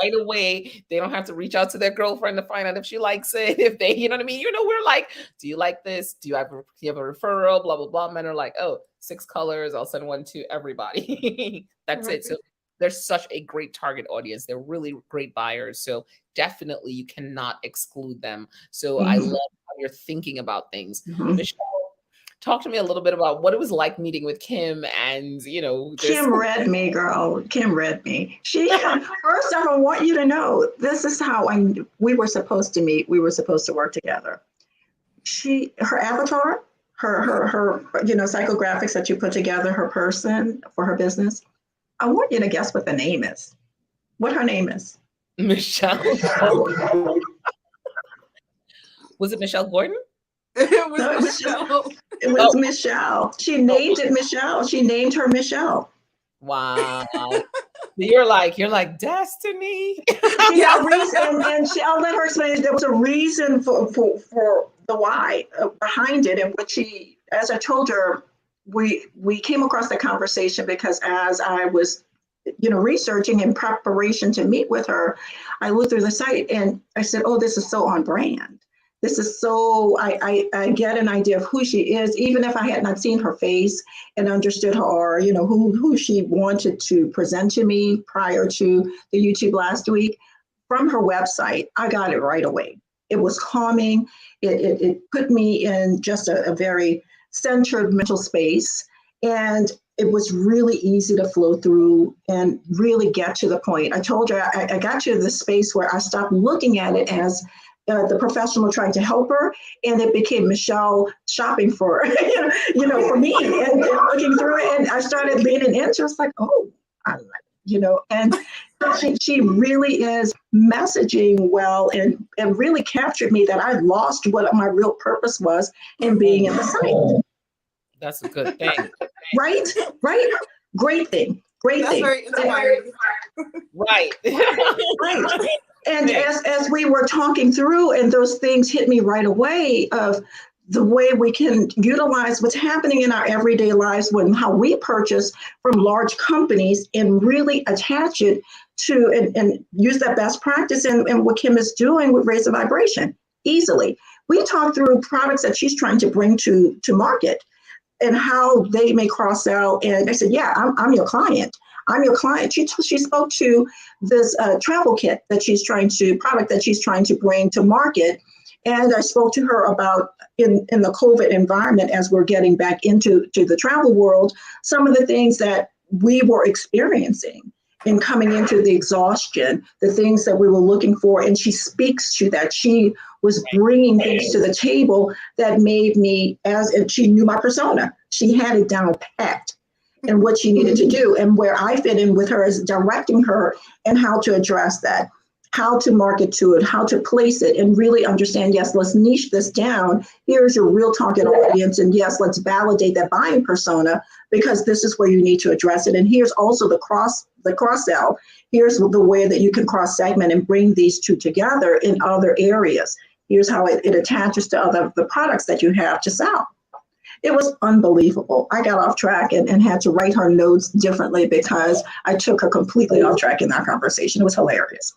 right away. They don't have to reach out to their girlfriend to find out if she likes it. If they, you know what I mean? You know, we're like, do you like this? Do you have a referral? Blah, blah, blah. Men are like, oh, 6 colors. I'll send one to everybody. That's it. So they're such a great target audience. They're really great buyers. So definitely you cannot exclude them. So I love how you're thinking about things. Michele, talk to me a little bit about what it was like meeting with Kim, and Kim read me, girl. Kim read me. She first off, I want you to know this is how we were supposed to meet. We were supposed to work together. Her avatar, her psychographics that you put together, her person for her business. I want you to guess what the name is. What her name is? Michele. Was it Michele Gordon? It was Michele. It was Michele. She named it Michele. She named her Michele. Wow. You're like Destiny. She had a reason, and I'll let her explain. There was a reason for the why behind it, and what she, as I told her, we came across the conversation because as I was, researching in preparation to meet with her, I looked through the site and I said, "Oh, this is so on brand. This is so, I get an idea of who she is, even if I had not seen her face and understood her, or, who she wanted to present to me prior to the YouTube last week. From her website, I got it right away. It was calming. It put me in just a very centered mental space. And it was really easy to flow through and really get to the point. I told her I got to the space where I stopped looking at it as the professional trying to help her, and it became Michele shopping for, for me, and looking through it, and I started leaning into. It's like, oh, I like, and she really is messaging well, and really captured me that I lost what my real purpose was in being in the site. That's a good thing, right? Great thing. That's very inspiring. Right. Right. And as we were talking through, and those things hit me right away of the way we can utilize what's happening in our everyday lives how we purchase from large companies and really attach it to and use that best practice and what Kim is doing with Raise the Vibration easily. We talked through products that she's trying to bring to market. and how they may cross sell. And I said, yeah, I'm your client. I'm your client. She spoke to this travel kit product that she's trying to bring to market. And I spoke to her about in the COVID environment, as we're getting back into the travel world, some of the things that we were experiencing in coming into the exhaustion, the things that we were looking for. And she speaks to that. She was bringing things to the table that made me, and she knew my persona. She had it down packed and what she needed to do. And where I fit in with her is directing her and how to address that, how to market to it, how to place it, and really understand, yes, let's niche this down. Here's your real target audience. And yes, let's validate that buying persona, because this is where you need to address it. And here's also the cross sell. Here's the way that you can cross segment and bring these two together in other areas. Here's how it attaches to the products that you have to sell. It was unbelievable. I got off track and had to write her notes differently because I took her completely off track in that conversation. It was hilarious.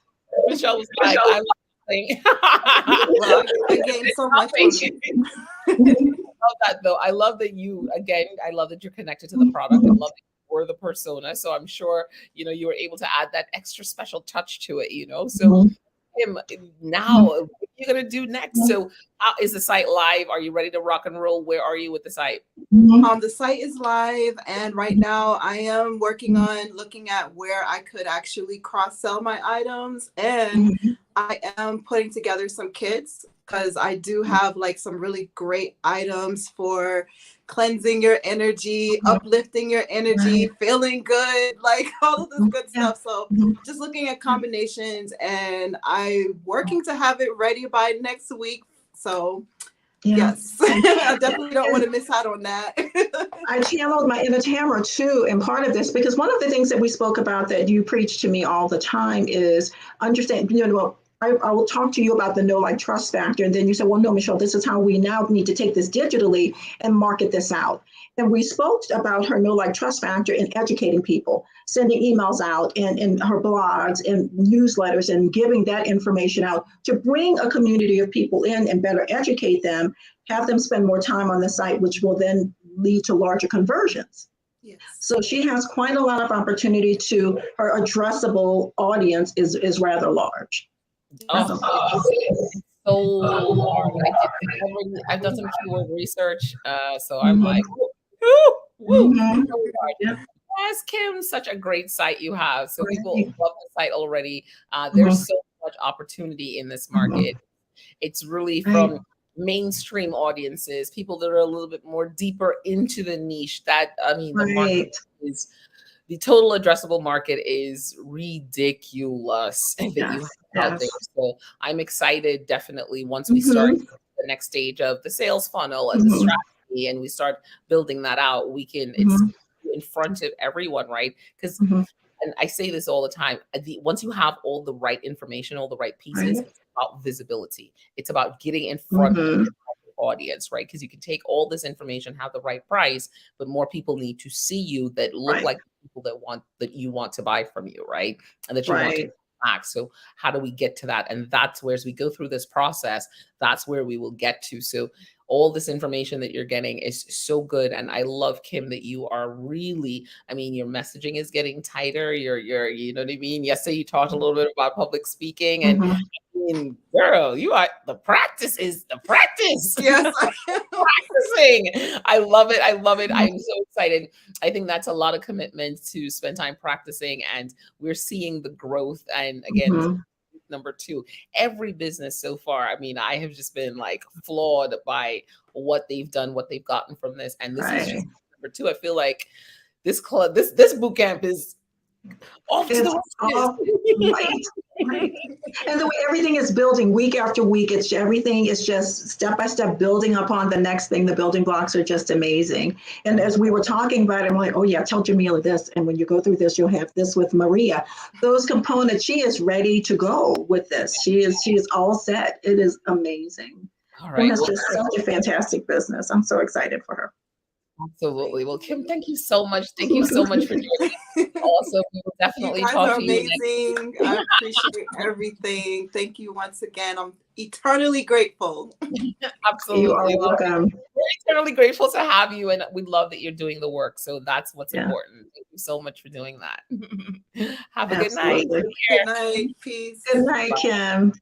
Michele was like, I love I gained so much from it. I love that though. I love that I love that you're connected to the product. I love that you were the persona. So I'm sure, you were able to add that extra special touch to it, So now, what are you going to do next? So how is the site live? Are you ready to rock and roll? Where are you with the site? The site is live, and right now I am working on looking at where I could actually cross-sell my items, and I am putting together some kits because I do have like some really great items for cleansing your energy, uplifting your energy, feeling good, like all of this good stuff. So just looking at combinations, and I'm working to have it ready by next week. So yes, I definitely don't want to miss out on that. I channeled my inner Tamara too, and part of this, because one of the things that we spoke about that you preach to me all the time is understand, I will talk to you about the know, like, trust factor. And then you said, well, no, Michele, this is how we now need to take this digitally and market this out. And we spoke about her know, like, trust factor in educating people, sending emails out and her blogs and newsletters and giving that information out to bring a community of people in and better educate them, have them spend more time on the site, which will then lead to larger conversions. Yes. So she has quite a lot of opportunity her addressable audience is rather large. So large. I've done some keyword research, so I'm like, woo. Yes, Kim, such a great site you have. So people love the site already. There's so much opportunity in this market. It's really from mainstream audiences, people that are a little bit more deeper into the niche. The market is. The total addressable market is ridiculous that you have out there. So I'm excited, definitely, once we start the next stage of the sales funnel and the strategy, and we start building that out, it's in front of everyone, right? Because, and I say this all the time, once you have all the right information, all the right pieces, it's about visibility. It's about getting in front of the audience, right? Because you can take all this information, have the right price, but more people need to see you that look like people that you want to buy from you, right? And that you want to back. So how do we get to that? And that's where, as we go through this process, that's where we will get to. So all this information that you're getting is so good. And I love, Kim, that you are really, your messaging is getting tighter. You're, you know what I mean? Yesterday you talked a little bit about public speaking, and girl, the practice is the practice. Yes, practicing. I love it. I'm so excited. I think that's a lot of commitment to spend time practicing, and we're seeing the growth. And again, number two, every business so far, I have just been like flawed by what they've done, what they've gotten from this. And this is just number two. I feel like this boot camp is off to the right. And the way everything is building week after week, everything is just step by step building upon the next thing. The building blocks are just amazing. And as we were talking about it, I'm like, oh yeah, tell Jamila this. And when you go through this, you'll have this with Maria. Those components, she is ready to go with this. She is all set. It is amazing. All right. And it's just such a fantastic business. I'm so excited for her. Absolutely. Well, Kim, thank you so much. Thank you so much for joining us. Also, we will You definitely guys talk are to you next. amazing. I appreciate everything. Thank you once again. I'm eternally grateful. Absolutely. You are welcome. We're eternally grateful to have you, and we love that you're doing the work. So that's what's Yeah. important. Thank you so much for doing that. Have a good night. Absolutely. Good night. Peace. Good night, Kim.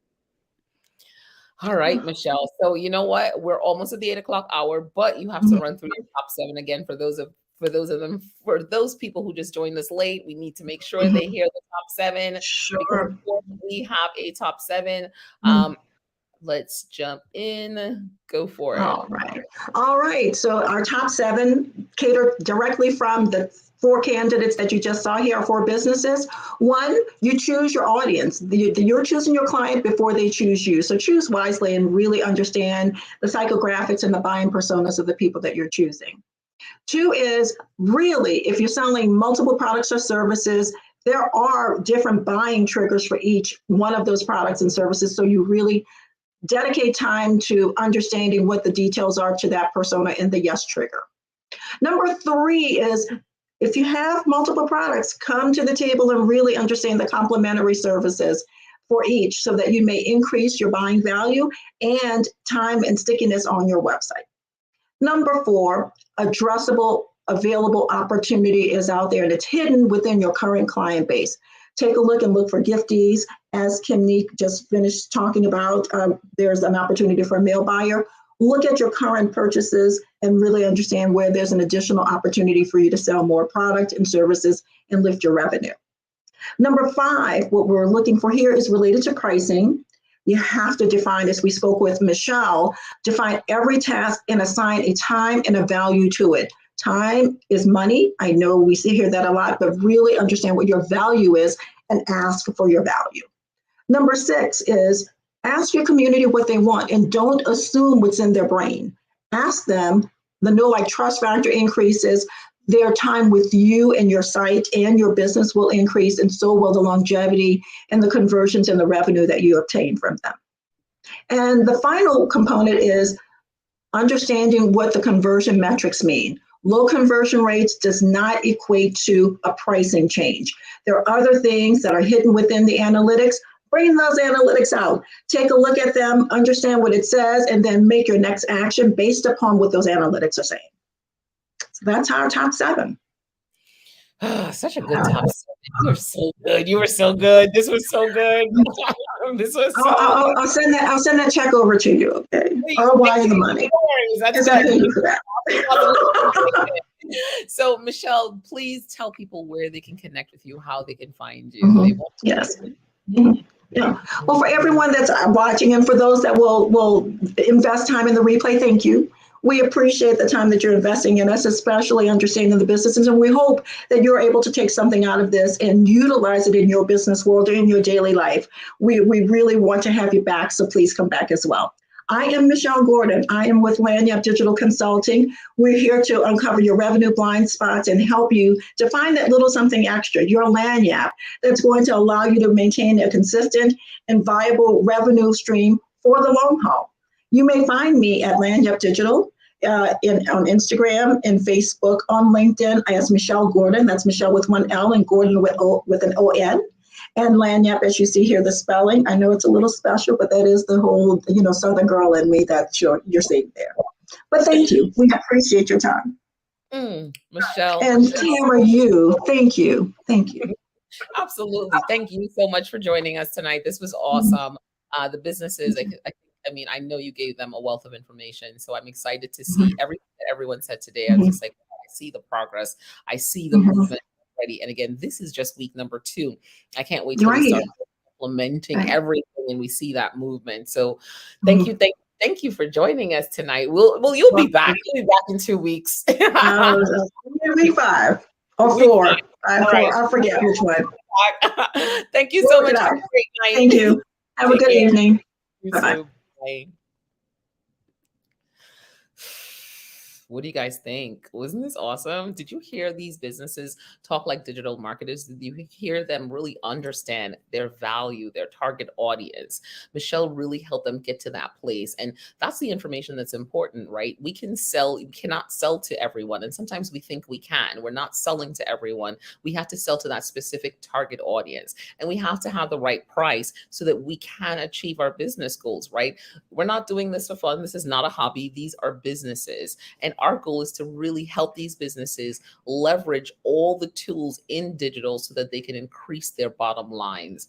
All right, Michele. So you know what? We're almost at the 8 o'clock hour, but you have to run through your top 7 again for those people who just joined us late. We need to make sure they hear the top 7 because Sure. we have a top 7. Let's jump in. Go for it. All right. All right. So our top 7 cater directly from the 4 candidates that you just saw here, 4 businesses. 1, you choose your audience. You're choosing your client before they choose you. So choose wisely and really understand the psychographics and the buying personas of the people that you're choosing. 2 is really, if you're selling multiple products or services, there are different buying triggers for each one of those products and services. So you really dedicate time to understanding what the details are to that persona in the yes trigger. Number 3 is, if you have multiple products, come to the table and really understand the complementary services for each so that you may increase your buying value and time and stickiness on your website. Number 4, addressable available opportunity is out there and it's hidden within your current client base. Take a look and look for gifties. As Kimnique just finished talking about, there's an opportunity for a mail buyer. Look at your current purchases and really understand where there's an additional opportunity for you to sell more product and services and lift your revenue. Number 5, what we're looking for here is related to pricing. You have to define, as we spoke with Michele, define every task and assign a time and a value to it. Time is money. I know we hear that a lot, but really understand what your value is and ask for your value. Number 6 is ask your community what they want and don't assume what's in their brain. Ask them. The know like trust factor increases. Their time with you and your site and your business will increase, and so will the longevity and the conversions and the revenue that you obtain from them. And the final component is understanding what the conversion metrics mean. Low conversion rates does not equate to a pricing change. There are other things that are hidden within the analytics. Bring those analytics out. Take a look at them, understand what it says, and then make your next action based upon what those analytics are saying. So that's our top 7. Such a good top 7. You were so good. You were so good. This was so good. This was so I'll send that check over to you, okay? I'll wire the money. That's I pay you for that. So, Michele, please tell people where they can connect with you, how they can find you. They want to. Yes. Yeah. Well, for everyone that's watching and for those that will invest time in the replay, thank you. We appreciate the time that you're investing in us, especially understanding the businesses, and we hope that you're able to take something out of this and utilize it in your business world or in your daily life. We really want to have you back, so please come back as well. I am Michele Gordon. I am with Lanyap Digital Consulting. We're here to uncover your revenue blind spots and help you to find that little something extra, your Lanyap, that's going to allow you to maintain a consistent and viable revenue stream for the long haul. You may find me at Lanyap Digital on Instagram and Facebook, on LinkedIn as Michele Gordon. That's Michele with 1 L and Gordon with an O-N. And Lanyap, as you see here, the spelling. I know it's a little special, but that is the whole, Southern girl in me that you're seeing there. But thank you. We appreciate your time. Michele. And Tamara, thank you. Thank you. Absolutely. Thank you so much for joining us tonight. This was awesome. The businesses, I know you gave them a wealth of information. So I'm excited to see everything that everyone said today. I was just like, I see the progress. I see the movement already. And again, this is just week number 2. I can't wait till we start implementing everything and we see that movement. So thank you. Thank you for joining us tonight. You'll be back. You'll be back in 2 weeks. Week 5 or 4. I forget which one. Thank you so much. Have a great night. Thank you. Have a good evening. Bye-bye. Bye. What do you guys think? Wasn't this awesome? Did you hear these businesses talk like digital marketers? Did you hear them really understand their value, their target audience? Michele really helped them get to that place. And that's the information that's important, right? We cannot sell to everyone. And sometimes we think we can. We're not selling to everyone. We have to sell to that specific target audience. And we have to have the right price so that we can achieve our business goals, right? We're not doing this for fun. This is not a hobby. These are businesses. And our goal is to really help these businesses leverage all the tools in digital so that they can increase their bottom lines.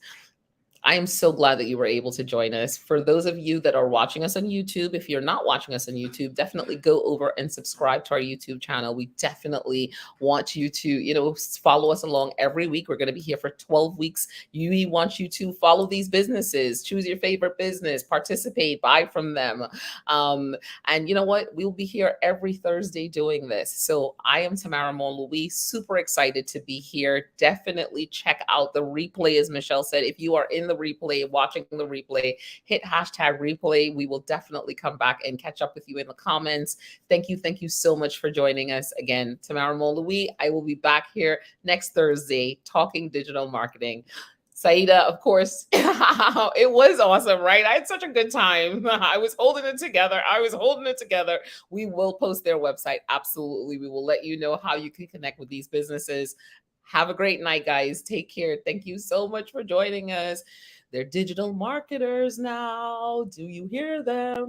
I am so glad that you were able to join us. For those of you that are watching us on YouTube, if you're not watching us on YouTube, definitely go over and subscribe to our YouTube channel. We definitely want you to, follow us along every week. We're going to be here for 12 weeks. We want you to follow these businesses, choose your favorite business, participate, buy from them. And you know what? We'll be here every Thursday doing this. So I am Tamara Montlouis, super excited to be here. Definitely check out the replay, as Michele said. If you are in the replay, watching the replay, hit hashtag replay. We will definitely come back and catch up with you in the comments. Thank you. Thank you so much for joining us. Again, Tamara Montlouis. I will be back here next Thursday talking digital marketing. Saida, of course, it was awesome, right? I had such a good time. I was holding it together. We will post their website. Absolutely. We will let you know how you can connect with these businesses. Have a great night, guys. Take care. Thank you so much for joining us. They're digital marketers now. Do you hear them?